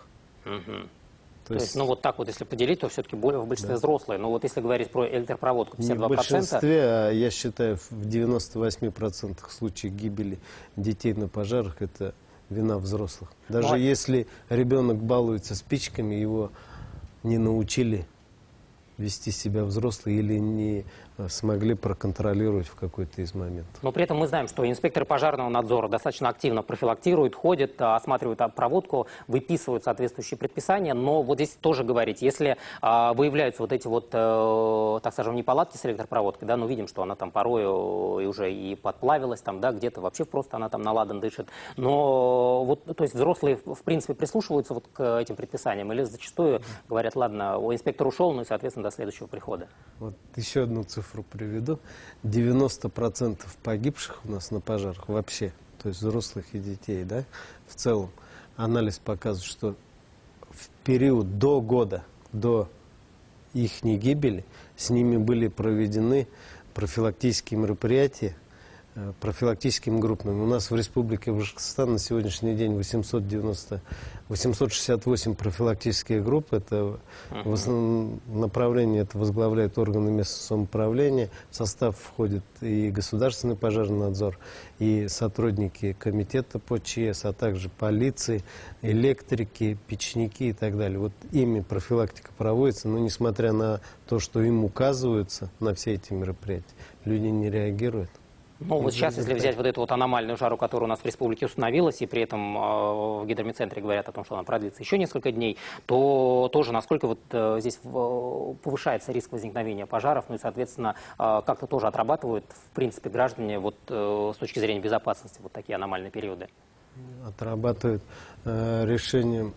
То есть, если поделить, то все-таки более в большинстве взрослые. Но если говорить про электропроводку, 52%... Не в большинстве, а я считаю, в 98% случаев гибели детей на пожарах это вина взрослых. Даже если ребенок балуется спичками, его не научили вести себя взрослые или не смогли проконтролировать в какой-то из моментов. Но при этом мы знаем, что инспекторы пожарного надзора достаточно активно профилактируют, ходят, осматривают проводку, выписывают соответствующие предписания. Но здесь тоже говорить, если выявляются эти так скажем, неполадки с электропроводкой, да, видим, что она там порой уже и подплавилась, там, да, где-то вообще просто она там на ладан дышит. Но то есть взрослые в принципе прислушиваются к этим предписаниям или зачастую говорят, ладно, инспектор ушел, и соответственно до следующего прихода. Еще одну цифру приведу. 90% погибших у нас на пожарах вообще, то есть взрослых и детей, да, в целом, анализ показывает, что в период до года, до их гибели, с ними были проведены профилактические мероприятия, профилактическими группами. У нас в Республике Башкортостан на сегодняшний день 868 профилактических групп. Это в основном направление это возглавляет органы местного самоуправления. В состав входит и государственный пожарный надзор, и сотрудники комитета по ЧС, а также полиции, электрики, печники и так далее. Ими профилактика проводится, но несмотря на то, что им указываются на все эти мероприятия, люди не реагируют. Сейчас, если взять эту аномальную жару, которая у нас в республике установилась, и при этом в гидромедцентре говорят о том, что она продлится еще несколько дней, то тоже насколько здесь повышается риск возникновения пожаров, и, соответственно, как-то тоже отрабатывают, в принципе, граждане с точки зрения безопасности такие аномальные периоды? Отрабатывают решение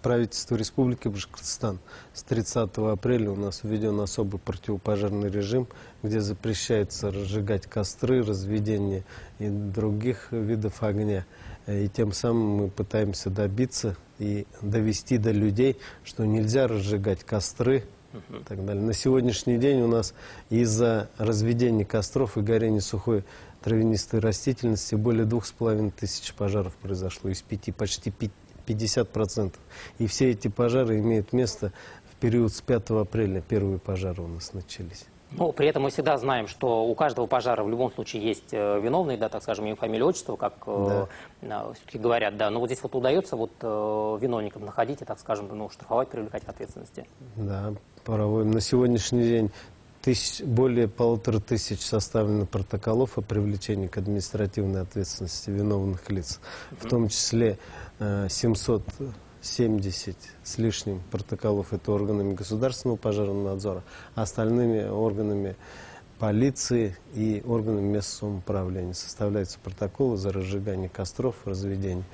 правительства Республики Башкортостан. С 30 апреля у нас введен особый противопожарный режим, где запрещается разжигать костры, разведение и других видов огня. И тем самым мы пытаемся добиться и довести до людей, что нельзя разжигать костры и так далее. На сегодняшний день у нас из-за разведения костров и горения сухой травянистой растительности более 2500 пожаров произошло, из 5, почти 50%. И все эти пожары имеют место в период с 5 апреля. Первые пожары у нас начались. При этом мы всегда знаем, что у каждого пожара в любом случае есть виновный, да, так скажем, имя, фамилия, отчество, как все-таки говорят, да. Но здесь удается виновников находить и, так скажем, штрафовать, привлекать к ответственности. Да, проводим. На сегодняшний день более 1500 составлено протоколов о привлечении к административной ответственности виновных лиц, в том числе 700 70 с лишним протоколов это органами государственного пожарного надзора, а остальными органами полиции и органами местного самоуправления. Составляются протоколы за разжигание костров, разведение.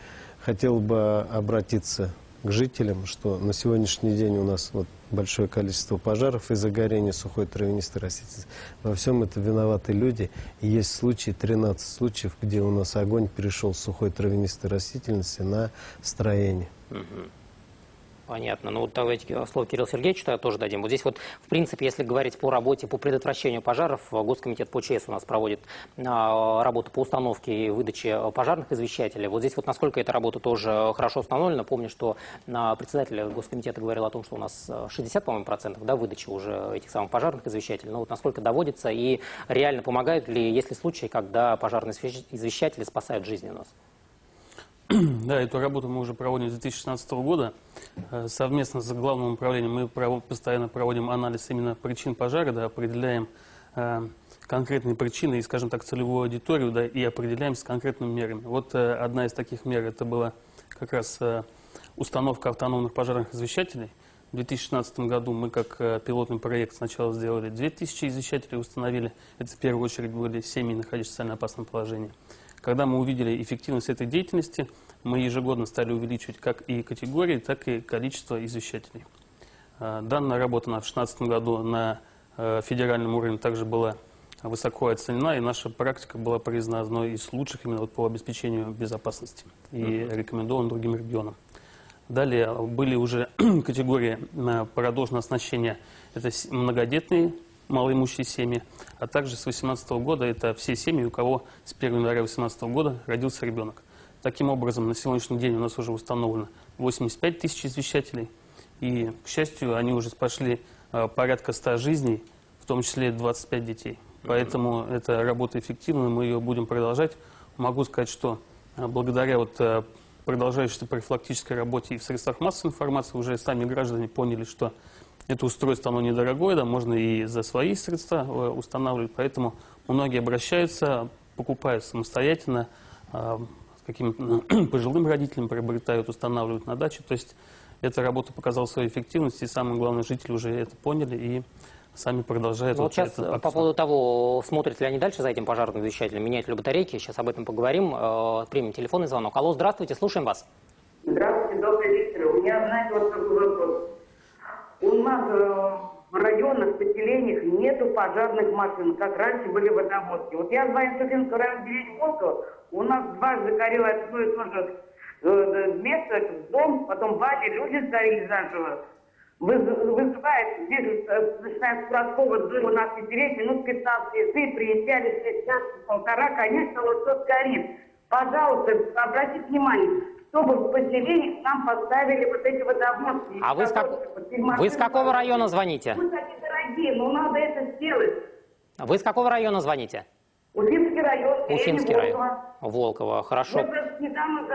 Хотел бы обратиться к жителям, что на сегодняшний день у нас вот большое количество пожаров из-за горения сухой травянистой растительности. Во всем это виноваты люди. И есть случаи, 13 случаев, где у нас огонь перешел с сухой травянистой растительности на строение. Понятно. Ну, вот давайте слово Кириллу Сергеевичу тоже дадим. Вот здесь вот, в принципе, если говорить по работе по предотвращению пожаров, Госкомитет по ЧС у нас проводит работу по установке и выдаче пожарных извещателей. Вот здесь вот насколько эта работа тоже хорошо установлена. Помню, что председатель Госкомитета говорил о том, что у нас 60, по-моему, процентов, да, выдачи уже этих самых пожарных извещателей. Но вот насколько доводится и реально помогают ли, есть ли случаи, когда пожарные извещатели спасают жизни у нас? Да, эту работу мы уже проводим с 2016 года. Совместно с Главным управлением мы постоянно проводим анализ именно причин пожара, да, определяем конкретные причины и, скажем так, целевую аудиторию, да, и определяемся с конкретными мерами. Вот одна из таких мер, это была как раз установка автономных пожарных извещателей. В 2016 году мы как пилотный проект сначала сделали 2000 извещателей, установили. Это в первую очередь были семьи, находящиеся в социально опасном положении. Когда мы увидели эффективность этой деятельности, мы ежегодно стали увеличивать как и категории, так и количество извещателей. Данная работа в 2016 году на федеральном уровне также была высоко оценена, и наша практика была признана одной из лучших именно вот по обеспечению безопасности и рекомендована другим регионам. Далее были уже категории продолженного оснащения. Это многодетные малоимущие семьи, а также с 2018 года это все семьи, у кого с 1 января 2018 года родился ребенок. Таким образом, на сегодняшний день у нас уже установлено 85 тысяч извещателей, и, к счастью, они уже спасли порядка 100 жизней, в том числе 25 детей. Поэтому эта работа эффективна, мы ее будем продолжать. Могу сказать, что благодаря вот продолжающейся профилактической работе и в средствах массовой информации уже сами граждане поняли, что это устройство, оно недорогое, да, можно и за свои средства устанавливать, поэтому многие обращаются, покупают самостоятельно, с каким-то пожилым родителям приобретают, устанавливают на даче. То есть эта работа показала свою эффективность, и самое главное, жители уже это поняли и сами продолжают. Вот сейчас по поводу того, смотрят ли они дальше за этим пожарным извещателем, меняют ли батарейки, сейчас об этом поговорим. Примем телефонный звонок. Алло, здравствуйте, слушаем вас. Здравствуйте, добрый вечер. У меня, знаете, вот такой вопрос. У нас в районах, поселениях нету пожарных машин, как раньше были водовозки. Вот я звоню в Сухинскую район деревню Волково, у нас дважды горело одно и то же место, дом, потом бани, люди сгорели заживо. Вызывает, здесь начинает с Кураткова до у нас пятереть, минут 15 часы, приезжали 6-1,5, конечно, вот все сгорит. Пожалуйста, обратите внимание, чтобы в поселениях нам поставили вот эти водовозки. А вы с какого района звоните? Пусть они дорогие, но надо это сделать. Вы с какого района звоните? Уфимский район. Уфимский район. Волково, хорошо. Мы просто недавно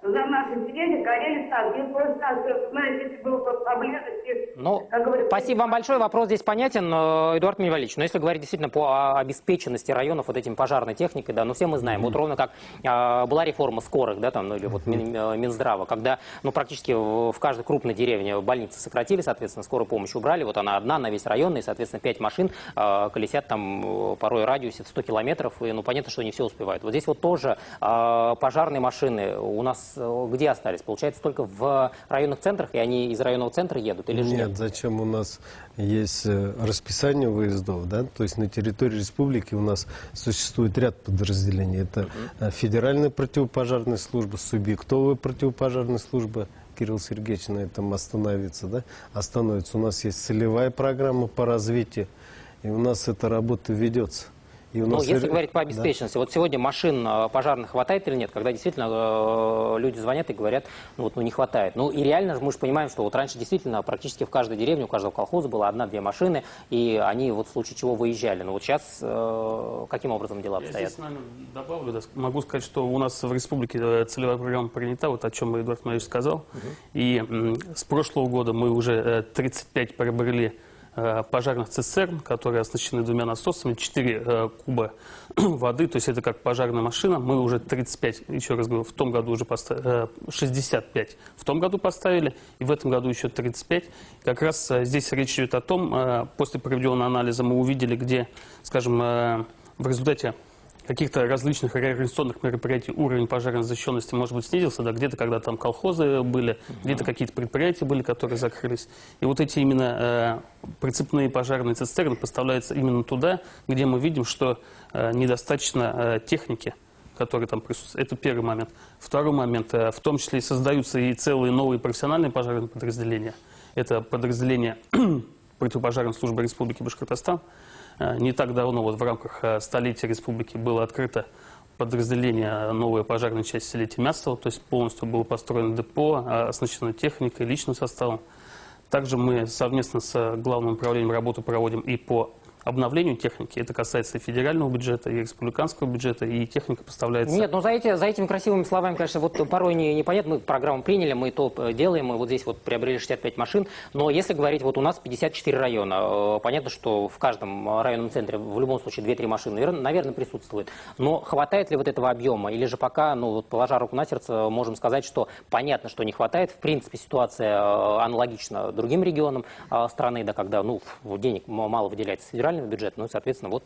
за наше селение горели сад. Я просто, знаете, если было поблизости... Ну, спасибо вам большое. Вопрос здесь понятен, Эдуард Минвалевич. Но если говорить действительно по обеспеченности районов вот этим пожарной техникой, да, ну все мы знаем, вот ровно как была реформа скорых, да, там, ну или вот Минздрава, когда, ну, практически в каждой крупной деревне больницы сократили, соответственно, скорую помощь убрали, вот она одна на весь район, и, соответственно, 5 машин колесят там порой в радиусе 100 километров, и, ну, понятно, что не все успевают. Вот здесь вот тоже пожарные машины у нас где остались? Получается, только в районных центрах, и они из районного центра едут? Или же нет, зачем? У нас есть расписание выездов, да? То есть на территории республики у нас существует ряд подразделений. Это федеральная противопожарная служба, субъектовая противопожарная служба. Кирилл Сергеевич на этом остановится, да? Остановится. У нас есть целевая программа по развитию, и у нас эта работа ведется. Ну, если говорить по обеспеченности, да. Вот сегодня машин пожарных хватает или нет, когда действительно люди звонят и говорят, ну вот, ну не хватает. Ну и реально мы же понимаем, что вот раньше действительно практически в каждой деревне, у каждого колхоза было 1-2 машины, и они вот в случае чего выезжали. Но вот сейчас каким образом дела обстоят? Я здесь, наверное, добавлю, да, могу сказать, что у нас в республике целевая программа принята, вот о чем Эдуард Владимирович сказал. И с прошлого года мы уже 35 приобрели пожарных цистерн, которые оснащены 2 насосами, 4 куба воды, то есть это как пожарная машина. Мы уже 35, еще раз говорю, в том году уже 65 в том году поставили, и в этом году еще 35. Как раз здесь речь идет о том, после проведенного анализа мы увидели, где, скажем, в результате каких-то различных реорганизационных мероприятий уровень пожарной защищенности, может быть, снизился, да, где-то когда там колхозы были, где-то какие-то предприятия были, которые закрылись. И вот эти именно прицепные пожарные цистерны поставляются именно туда, где мы видим, что недостаточно техники, которые там присутствуют. Это первый момент. Второй момент, в том числе и создаются и целые новые профессиональные пожарные подразделения. Это подразделение противопожарной службы Республики Башкортостан. Не так давно вот в рамках столетия республики было открыто подразделение новой пожарной части в селе Тимясово, то есть полностью было построено депо, оснащено техникой, личным составом. Также мы совместно с Главным управлением работы проводим и по обновлению техники. Это касается и федерального бюджета, и республиканского бюджета, и техника поставляется. Нет, но за этими красивыми словами, конечно, вот порой непонятно. Мы программу приняли, мы то делаем, мы вот здесь вот приобрели 65 машин. Но если говорить, вот у нас 54 района. Понятно, что в каждом районном центре в любом случае 2-3 машины, наверное, присутствует. Но хватает ли вот этого объема? Или же пока, ну, вот положа руку на сердце, можем сказать, что понятно, что не хватает. В принципе, ситуация аналогична другим регионам страны, да, когда, ну, денег мало выделяется федерального бюджета, ну, соответственно, вот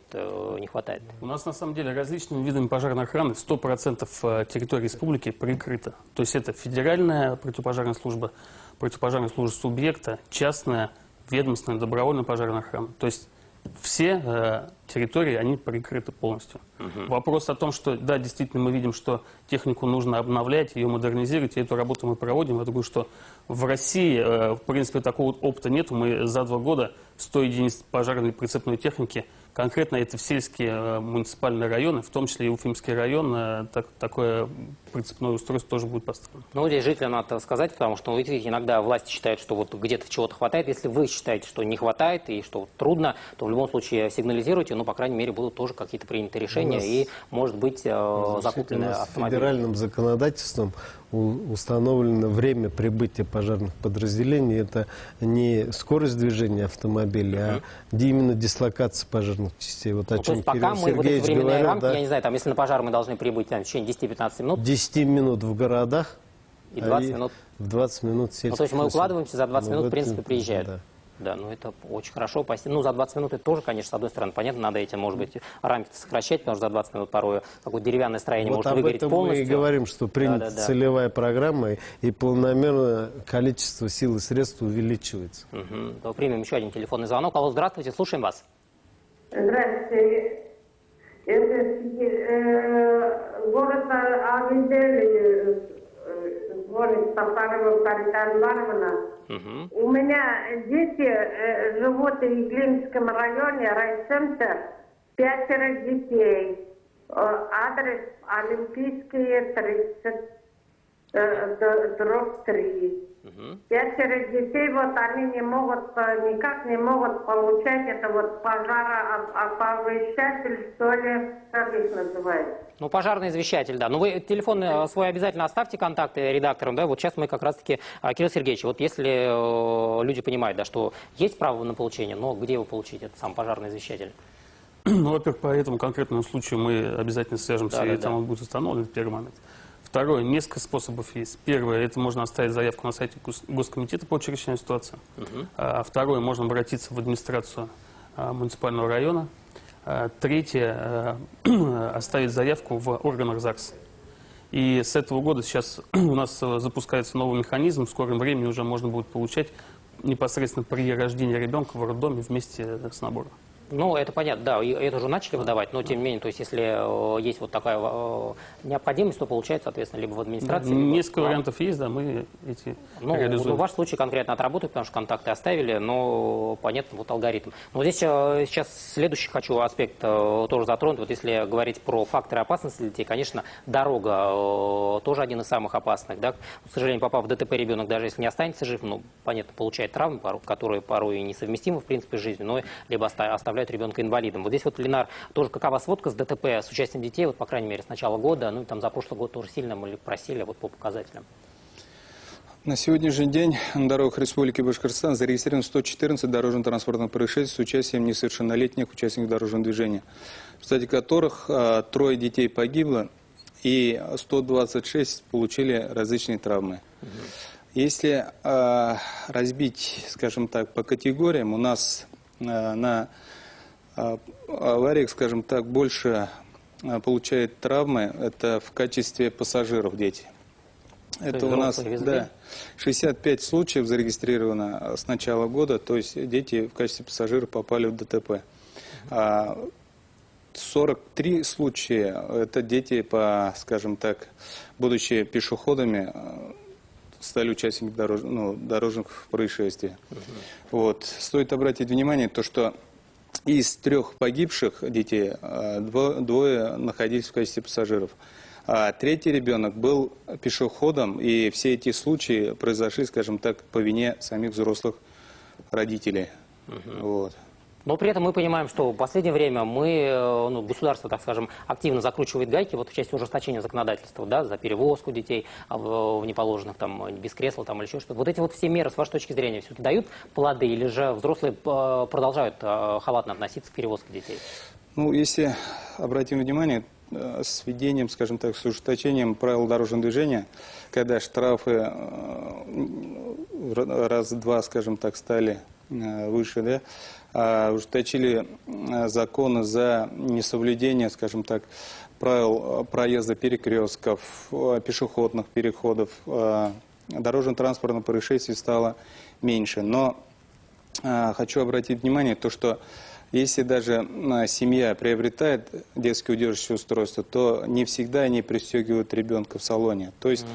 не хватает. У нас, на самом деле, различными видами пожарной охраны 100% территории республики прикрыто. То есть это федеральная противопожарная служба субъекта, частная, ведомственная, добровольная пожарная охрана. То есть все территории, они прикрыты полностью. Вопрос о том, что, да, действительно, мы видим, что технику нужно обновлять, ее модернизировать, и эту работу мы проводим. Я думаю, что в России, в принципе, такого опыта нет. Мы за 2 года 100 единиц пожарной прицепной техники, конкретно это в сельские муниципальные районы, в том числе и Уфимский район, такое прицепное устройство тоже будет поставлено. Ну, здесь жителям надо сказать, потому что, видите, иногда власти считают, что вот где-то чего-то хватает. Если вы считаете, что не хватает и что трудно, то в любом случае сигнализируйте, но, по крайней мере, будут тоже какие-то приняты решения и, может быть, закуплены автомобили. Федеральным законодательством установлено время прибытия пожарных подразделений. Это не скорость движения автомобиля, а именно дислокация пожарных частей. Вот о чем пока Кирилл мы вот эти временные говорил, рамки, да, я не знаю, там, если на пожар мы должны прибыть там, в течение 10-15 минут. 10 минут в городах и 20 минут. В 20 минут сельских. Ну, то есть мы укладываемся, за 20 минут, в принципе, приезжают. Да. Да, ну это очень хорошо. Ну, за 20 минут это тоже, конечно, с одной стороны, понятно, надо эти, может быть, рамки сокращать, потому что за 20 минут порой какое-то деревянное строение вот может выгореть полностью. Вот об этом мы и говорим, что принята целевая программа, и планомерно количество сил и средств увеличивается. То примем еще один телефонный звонок. Алло, здравствуйте, слушаем вас. Здравствуйте. Это город Агидель, звонит Сафарова Карина Ларовна. У меня дети живут в Иглинском районе, райцентр, 5 детей. Адрес Олимпийские 30, дробь 3. 5 детей, вот они никак не могут получать это вот пожарооповещатель, что ли, как их называют. Ну, пожарный извещатель, да. Ну, вы телефон свой обязательно оставьте, контакты редакторам, да. Вот сейчас мы как раз-таки, Кирилл Сергеевич, вот если люди понимают, да, что есть право на получение, но где его получить, этот сам пожарный извещатель? Ну, во-первых, по этому конкретному случаю мы обязательно свяжемся, и там он будет установлен, первый момент. Второе, несколько способов есть. Первое, это можно оставить заявку на сайте Госкомитета по чрезвычайной ситуации. Второе, можно обратиться в администрацию муниципального района. Третье, оставить заявку в органах ЗАГС. И с этого года сейчас у нас запускается новый механизм. В скором времени уже можно будет получать непосредственно при рождении ребенка в роддоме вместе с набором. Ну, это понятно, да, и это уже начали выдавать, но тем не менее, то есть, если есть вот такая необходимость, то получается, соответственно, либо в администрации, либо... Несколько вариантов есть, да, мы эти реализуем. Ну, ваш случай конкретно отработает, потому что контакты оставили, но понятно, вот алгоритм. Но здесь сейчас следующий хочу аспект тоже затронуть. Вот если говорить про факторы опасности для детей, конечно, дорога тоже один из самых опасных, да. К сожалению, попав в ДТП, ребенок, даже если не останется жив, ну, понятно, получает травмы, которые порой и несовместимы, в принципе, с жизнью, но либо оставляют ребенка инвалидом. Вот здесь вот, Ленар, тоже какова сводка с ДТП, с участием детей, вот, по крайней мере, с начала года, ну и там за прошлый год тоже сильно мы просили вот по показателям. На сегодняшний день на дорогах Республики Башкортостан зарегистрировано 114 дорожно-транспортных происшествий с участием несовершеннолетних участников дорожного движения, в результате которых 3 детей погибло и 126 получили различные травмы. Если разбить, скажем так, по категориям, у нас на авариях, скажем так, больше получают травмы, это в качестве пассажиров дети. Это у нас 65 случаев зарегистрировано с начала года, то есть дети в качестве пассажиров попали в ДТП. 43 случая это дети, скажем так, будучи пешеходами, стали участниками дорожных происшествий. Вот. Стоит обратить внимание, что из 3 погибших детей 2 находились в качестве пассажиров. А 3-й ребенок был пешеходом, и все эти случаи произошли, скажем так, по вине самих взрослых родителей. Вот. Но при этом мы понимаем, что в последнее время государство, так скажем, активно закручивает гайки в части ужесточения законодательства, да, за перевозку детей в неположенных, там, без кресла там, или еще что-то. Вот эти вот все меры, с вашей точки зрения, все-таки дают плоды, или же взрослые продолжают халатно относиться к перевозке детей? Ну, если обратим внимание, с введением, скажем так, с ужесточением правил дорожного движения, когда штрафы раз-два, скажем так, стали выше, да, ужесточили законы за несоблюдение, скажем так, правил проезда перекрестков, пешеходных переходов, дорожно-транспортных происшествий стало меньше. Но хочу обратить внимание, что если даже семья приобретает детское удерживающее устройство, то не всегда они пристегивают ребенка в салоне. То есть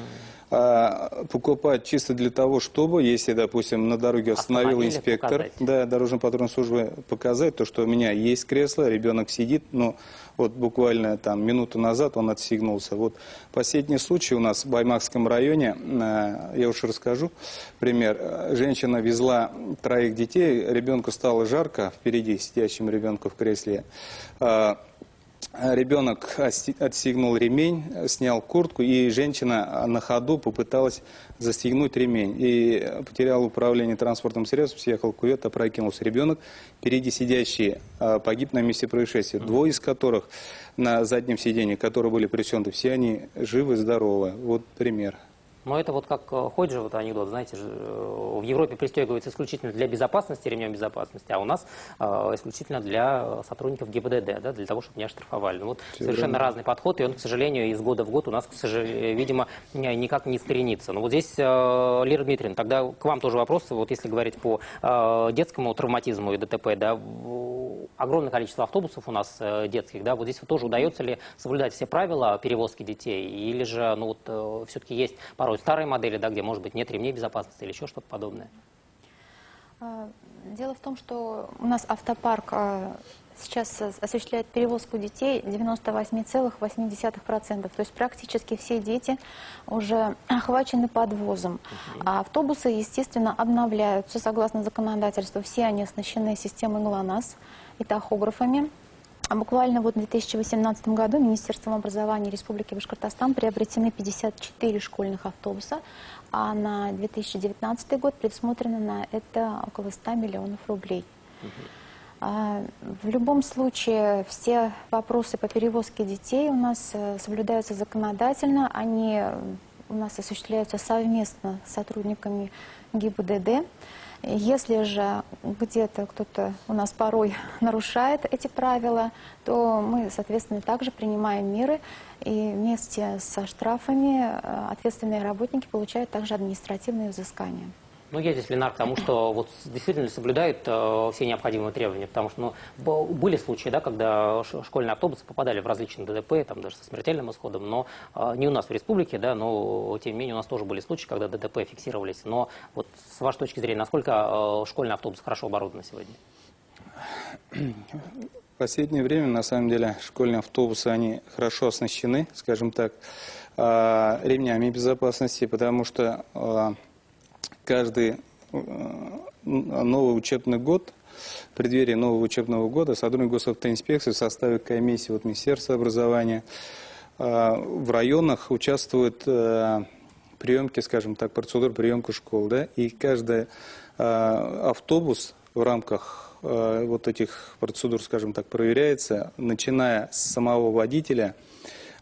покупать чисто для того, чтобы, если, допустим, на дороге остановил инспектор, да, дорожно-патрульной службы, показать то, что у меня есть кресло, ребенок сидит, но вот буквально там минуту назад он отстегнулся. Вот последний случай у нас в Баймакском районе, я уж расскажу пример. Женщина везла 3 детей, ребенку стало жарко, впереди сидящему ребенку в кресле. Ребенок отстегнул ремень, снял куртку, и женщина на ходу попыталась застегнуть ремень. И потеряла управление транспортным средством, съехал в кювет, опрокинулся. Ребенок, впереди сидящий, погиб на месте происшествия. 2 из которых на заднем сиденье, которые были притянуты, все они живы, здоровы. Вот пример. Но это вот как ходит же вот анекдот, знаете, в Европе пристегивается исключительно для безопасности, ремнем безопасности, а у нас исключительно для сотрудников ГИБДД, да, для того, чтобы не оштрафовали. Ну, вот совершенно разный подход, и он, к сожалению, из года в год у нас, видимо, никак не искоренится. Но вот здесь, Лера Дмитриевна, тогда к вам тоже вопрос, вот если говорить по детскому травматизму и ДТП, да, огромное количество автобусов у нас детских, да, вот здесь вот тоже удается ли соблюдать все правила перевозки детей, или же, ну вот, все-таки есть порой старые модели, да, где, может быть, нет ремней безопасности или еще что-то подобное? Дело в том, что у нас автопарк сейчас осуществляет перевозку детей 98,8%. То есть практически все дети уже охвачены подвозом. А автобусы, естественно, обновляются согласно законодательству. Все они оснащены системой ГЛОНАСС и тахографами. А буквально вот в 2018 году Министерством образования Республики Башкортостан приобретены 54 школьных автобуса, а на 2019 год предусмотрено на это около 100 миллионов рублей. В любом случае все вопросы по перевозке детей у нас соблюдаются законодательно, они у нас осуществляются совместно с сотрудниками ГИБДД. Если же где-то кто-то у нас порой нарушает эти правила, то мы, соответственно, также принимаем меры, и вместе со штрафами ответственные работники получают также административные взыскания. Ну, я здесь, Ленар, к тому, что вот действительно соблюдают все необходимые требования, потому что были случаи, да, когда школьные автобусы попадали в различные ДТП, там даже со смертельным исходом, но не у нас в республике, да, но тем не менее у нас тоже были случаи, когда ДТП фиксировались. Но вот с вашей точки зрения, насколько школьный автобус хорошо оборудован сегодня? В последнее время, на самом деле, школьные автобусы, они хорошо оснащены, скажем так, ремнями безопасности, потому что каждый новый учебный год, в преддверии нового учебного года, сотрудник госавтоинспекции в составе комиссии от Министерства образования в районах участвуют приемки, скажем так, процедур приемки школ, да, и каждый автобус в рамках вот этих процедур, скажем так, проверяется, начиная с самого водителя,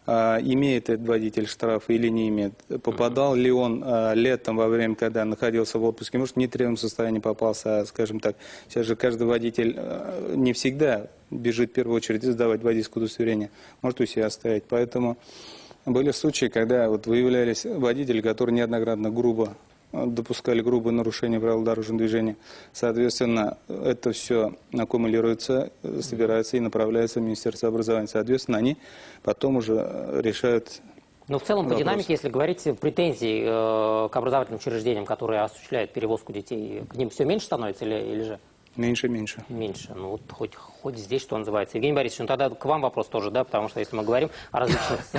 имеет этот водитель штраф или не имеет, попадал ли он летом во время, когда находился в отпуске, может, в нетрезвом состоянии попался, скажем так. Сейчас же каждый водитель не всегда бежит в первую очередь сдавать водительское удостоверение, может у себя оставить. Поэтому были случаи, когда вот выявлялись водители, которые неоднократно грубо допускали грубые нарушения правил дорожного движения. Соответственно, это все аккумулируется, собирается и направляется в Министерство образования. Соответственно, они потом уже решают. Но в целом, по вопрос. динамике, если говорить, претензий к образовательным учреждениям, которые осуществляют перевозку детей, к ним все меньше становится или же? Меньше. Меньше. Ну вот хоть здесь, что называется. Евгений Борисович, ну тогда к вам вопрос тоже, да, потому что если мы говорим о различных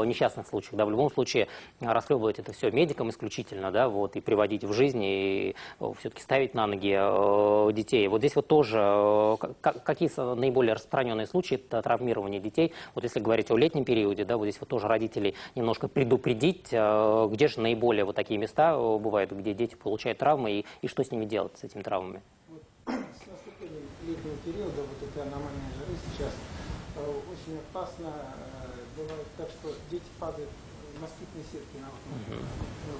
несчастных случаях, да, в любом случае расхлебывать это все медикам исключительно, да, вот, и приводить в жизнь, и все-таки ставить на ноги детей. Вот здесь вот тоже какие наиболее распространенные случаи травмирования детей, вот если говорить о летнем периоде, да, вот здесь вот тоже родителей немножко предупредить, где же наиболее вот такие места бывают, где дети получают травмы, и что с ними делать, с этими травмами? С наступлением летнего периода, вот этой аномальной жары сейчас, очень опасно бывает так, что дети падают в москитные сетки на окна.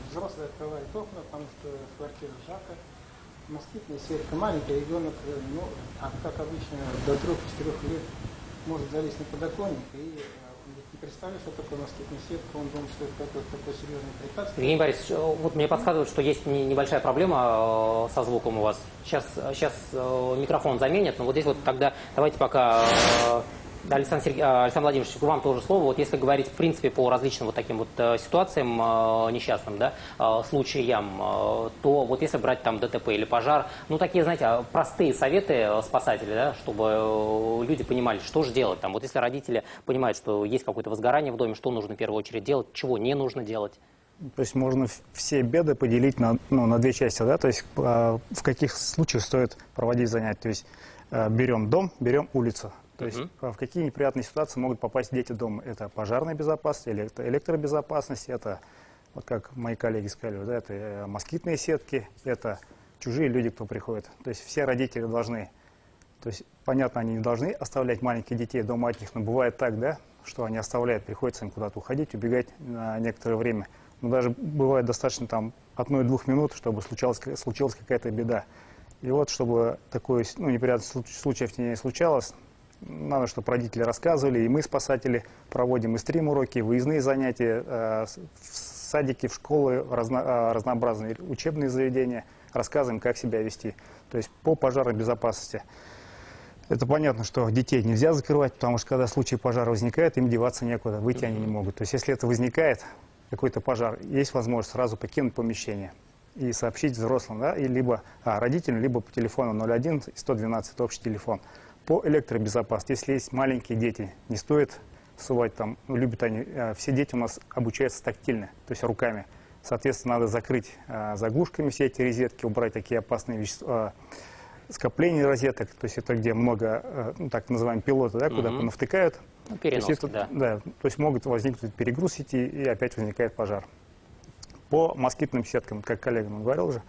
Взрослые открывают окна, потому что в квартире жарко. Москитная сетка маленькая, ребенок, ну, как обычно, до 3-4 лет может залезть на подоконник и не представляет, что такое москитная сетка, он думает, что это какое-то такое серьезное препятствие. Евгений Борисович, вот мне подсказывают, что есть небольшая проблема со звуком у вас. Сейчас микрофон заменят, но вот здесь вот тогда давайте пока, Александр Владимирович, к вам тоже слово. Вот если говорить, в принципе, по различным вот таким вот ситуациям несчастным, да, случаям, то вот если брать там ДТП или пожар, ну такие, знаете, простые советы спасателей, да, чтобы люди понимали, что же делать там. Вот если родители понимают, что есть какое-то возгорание в доме, что нужно в первую очередь делать, чего не нужно делать? То есть можно все беды поделить на две части, да, то есть в каких случаях стоит проводить занятия. То есть берем дом, берем улицу. То есть в какие неприятные ситуации могут попасть дети дома. Это пожарная безопасность, электробезопасность, это, вот как мои коллеги сказали, да, это москитные сетки, это чужие люди, кто приходит. То есть все родители должны, то есть понятно, они не должны оставлять маленьких детей дома от них, но бывает так, да, что они оставляют, приходится им куда-то уходить, убегать на некоторое время. Но даже бывает достаточно там 1-2 минут, чтобы случилась какая-то беда. И вот, чтобы такое неприятных случаев не случалось, надо, чтобы родители рассказывали, и мы, спасатели, проводим и стрим-уроки, и выездные занятия в садики, в школы, разнообразные учебные заведения, рассказываем, как себя вести. То есть по пожарной безопасности. Это понятно, что детей нельзя закрывать, потому что когда случай пожара возникает, им деваться некуда, выйти они не могут. То есть если это возникает, какой-то пожар, есть возможность сразу покинуть помещение и сообщить взрослым, да, и либо родителям, либо по телефону 01 112, это общий телефон. По электробезопасности, если есть маленькие дети, не стоит сувать там, любят они, все дети у нас обучаются тактильно, то есть руками. Соответственно, надо закрыть заглушками все эти розетки, убрать такие опасные вещества, скопления розеток, то есть это где много, так называемые пилоты, да, куда навтыкают. Переноски, да. Да, то есть могут возникнуть перегруз сети и опять возникает пожар. По москитным сеткам, как коллега нам говорил уже,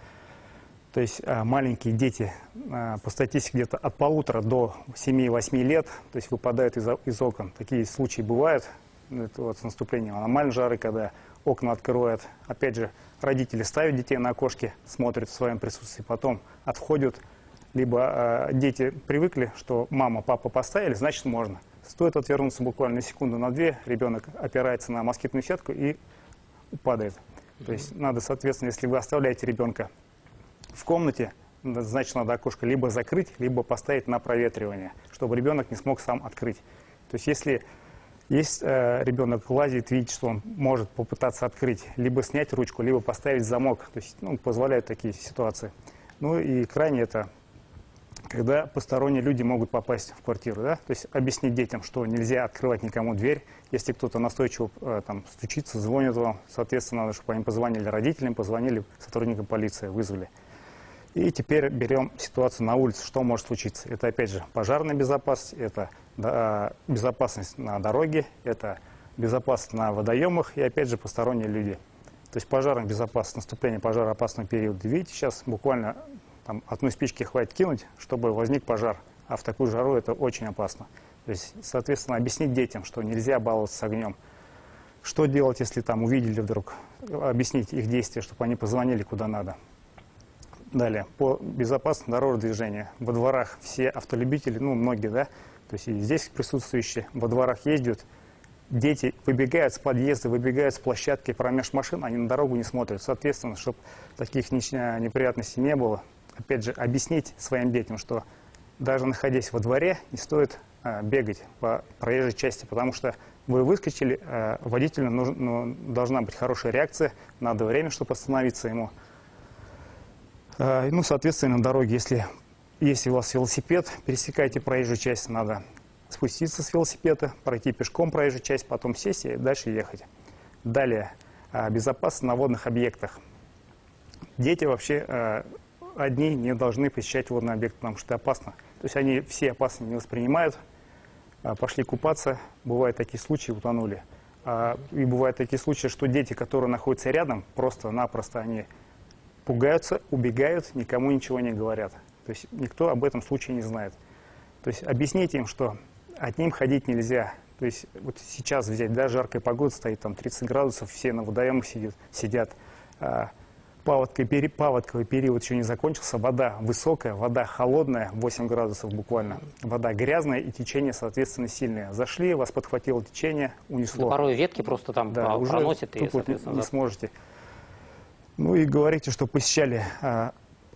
то есть маленькие дети, по статистике где-то от 1,5 до 7-8 лет, то есть выпадают из окон. Такие случаи бывают, это вот с наступлением аномальной жары, когда окна открывают. Опять же, родители ставят детей на окошке, смотрят в своем присутствии, потом отходят. Либо дети привыкли, что мама, папа поставили, значит можно. Стоит отвернуться буквально на секунду, на 2, ребенок опирается на москитную сетку и падает. То есть надо, соответственно, если вы оставляете ребенка в комнате, значит, надо окошко либо закрыть, либо поставить на проветривание, чтобы ребенок не смог сам открыть. То есть если ребенок лазит, видит, что он может попытаться открыть, либо снять ручку, либо поставить замок, то есть позволяют такие ситуации. Ну и крайне это, когда посторонние люди могут попасть в квартиру, да? То есть объяснить детям, что нельзя открывать никому дверь, если кто-то настойчиво там стучится, звонит вам, соответственно, надо, чтобы они позвонили родителям, позвонили сотрудникам полиции, вызвали. И теперь берем ситуацию на улице, что может случиться. Это, опять же, пожарная безопасность, это безопасность на дороге, это безопасность на водоемах и, опять же, посторонние люди. То есть пожарная безопасность, наступление пожароопасного периода. Видите, сейчас буквально там, одной спички хватит кинуть, чтобы возник пожар. А в такую жару это очень опасно. То есть, соответственно, объяснить детям, что нельзя баловаться с огнем. Что делать, если там увидели вдруг, объяснить их действия, чтобы они позвонили куда надо. Далее, по безопасному дорожному движению. Во дворах все автолюбители, ну, многие, да, то есть и здесь присутствующие, во дворах ездят, дети выбегают с подъезда, выбегают с площадки промеж машин, они на дорогу не смотрят. Соответственно, чтобы таких неприятностей не было, опять же, объяснить своим детям, что даже находясь во дворе, не стоит бегать по проезжей части, потому что вы выскочили, водителю должна быть хорошая реакция, надо время, чтобы остановиться ему. Ну, соответственно, на дороге, если у вас велосипед, пересекайте проезжую часть, надо спуститься с велосипеда, пройти пешком проезжую часть, потом сесть и дальше ехать. Далее, безопасность на водных объектах. Дети вообще одни не должны посещать водный объект, потому что это опасно. То есть они все опасно не воспринимают, пошли купаться, бывают такие случаи, утонули. И бывают такие случаи, что дети, которые находятся рядом, просто-напросто они пугаются, убегают, никому ничего не говорят. То есть никто об этом случае не знает. То есть объясните им, что одним ходить нельзя. То есть вот сейчас взять, да, жаркая погода стоит, там 30 градусов, все на водоемах сидят. Паводковый период еще не закончился, вода высокая, вода холодная, 8 градусов буквально. Вода грязная и течение, соответственно, сильное. Зашли, вас подхватило течение, унесло. Да, порой ветки просто там да, проносят и, соответственно, не сможете. Ну и говорите, что посещали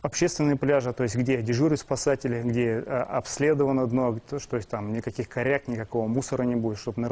общественные пляжи, то есть где дежурят спасатели, где обследовано дно, что есть там никаких коряк, никакого мусора не будет, чтобы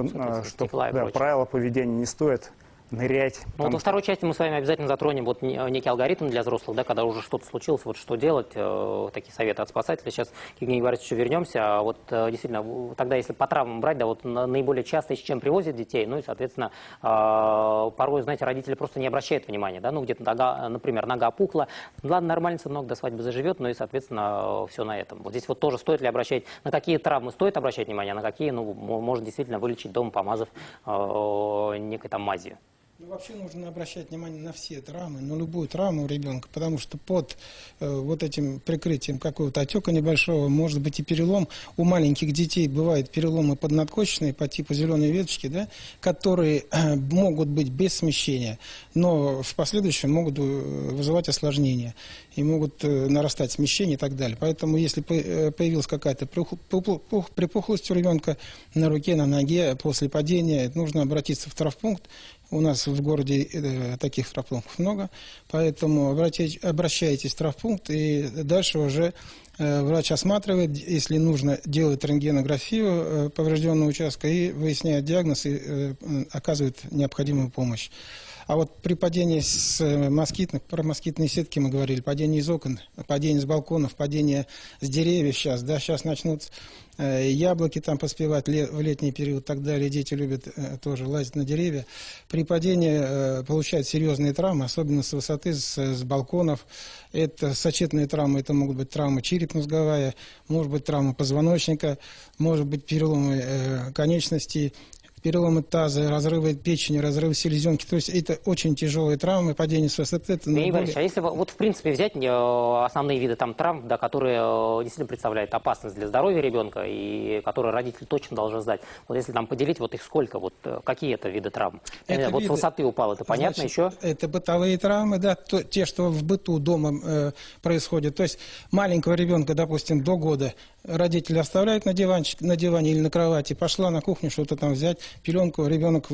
правила поведения не стоит нырять. Ну, вот во второй части мы с вами обязательно затронем вот некий алгоритм для взрослых, да, когда уже что-то случилось, вот что делать, такие советы от спасателя. Сейчас к Евгению Борисовичу вернемся. А вот действительно, тогда если по травмам брать, да, вот наиболее часто с чем привозят детей, ну и, соответственно, порой, знаете, родители просто не обращают внимания, да, ну где-то нога, например, нога опухла, ладно, нормально сынок до свадьбы заживет, но и, соответственно, все на этом. Вот здесь вот тоже стоит ли обращать, на какие травмы стоит обращать внимание, а на какие, ну, можно действительно вылечить дома, помазав некой там мазью. Ну, вообще нужно обращать внимание на все травмы, на любую травму у ребенка, потому что под вот этим прикрытием какого-то отека небольшого может быть и перелом. У маленьких детей бывают переломы поднадкочечные по типу зеленой веточки, да, которые могут быть без смещения, но в последующем могут вызывать осложнения и могут нарастать смещение и так далее. Поэтому если появилась какая-то припухлость у ребенка на руке, на ноге после падения, нужно обратиться в травмпункт. У нас в городе таких травмпунктов много, поэтому обращайтесь в травмпункт, и дальше уже врач осматривает, если нужно, делает рентгенографию поврежденного участка и выясняет диагноз и оказывает необходимую помощь. А вот при падении про москитные сетки мы говорили, падение из окон, падение с балконов, падение с деревьев сейчас начнут яблоки там поспевать в летний период и так далее. Дети любят тоже лазить на деревья. При падении получают серьезные травмы, особенно с высоты, с балконов. Это сочетные травмы, это могут быть травмы черепно-мозговая, может быть травма позвоночника, может быть переломы конечностей, переломы таза, разрывы печени, разрывы селезенки. То есть это очень тяжелые травмы, падение с высоты. Это наиболее... А если вот в принципе взять основные виды там травм, да, которые действительно представляют опасность для здоровья ребенка и которые родители точно должны знать. Вот если там поделить, вот их сколько, вот какие это виды травм? Вот с высоты упал, это понятно. Значит, еще? Это бытовые травмы, да, те, что в быту дома происходят. То есть маленького ребенка, допустим, до года родители оставляют на диване или на кровати, пошла на кухню что-то там взять, пеленку, ребенок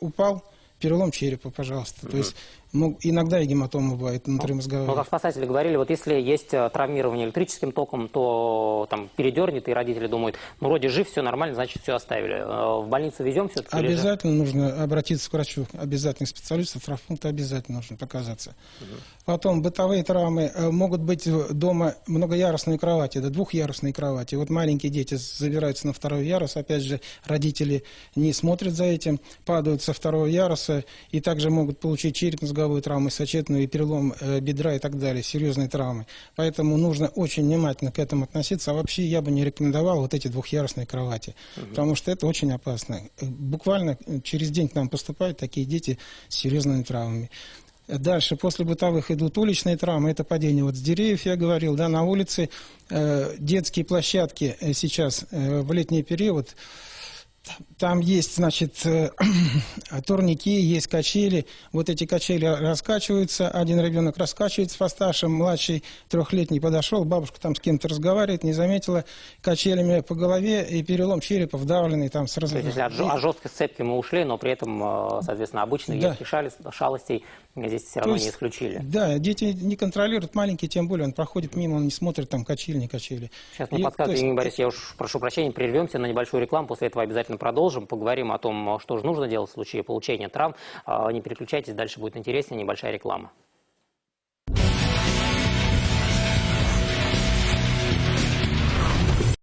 упал, перелом черепа, пожалуйста. То есть иногда и гематома бывает внутримозговая. Ну, как спасатели говорили, вот если есть травмирование электрическим током, то там передернет, и родители думают, ну, вроде жив, все нормально, значит, все оставили. В больницу везем все-таки? Обязательно нужно обратиться к врачу, обязательно к специалисту, в травмпункте обязательно нужно показаться. Потом бытовые травмы могут быть дома многоярусные кровати, да, двухъярусные кровати. Вот маленькие дети забираются на второй ярус, опять же, родители не смотрят за этим, падают со второго яруса, и также могут получить черепно-мозговую травмы, сочетную, перелом бедра и так далее, серьезные травмы. Поэтому нужно очень внимательно к этому относиться. А вообще я бы не рекомендовал вот эти двухъярусные кровати, потому что это очень опасно. Буквально через день к нам поступают такие дети с серьезными травмами. Дальше, после бытовых идут уличные травмы, это падение вот с деревьев, я говорил, да, на улице, детские площадки сейчас в летний период, там есть, значит, турники, есть качели. Вот эти качели раскачиваются. Один ребенок раскачивается постарше, младший, 3-летний, подошел, бабушка там с кем-то разговаривает, не заметила, качелями по голове и перелом черепа вдавленный там сразу. То есть, если от жесткой сцепки мы ушли, но при этом, соответственно, обычных детских шалостей здесь все равно не исключили. Да, дети не контролируют, маленькие тем более, он проходит мимо, он не смотрит там качели, не качели. Сейчас мне подсказывает, Евгений Борисович, я уж прошу прощения, прервемся на небольшую рекламу, после этого обязательно продолжим, поговорим о том, что же нужно делать в случае получения травм. Не переключайтесь, дальше будет интереснее, небольшая реклама.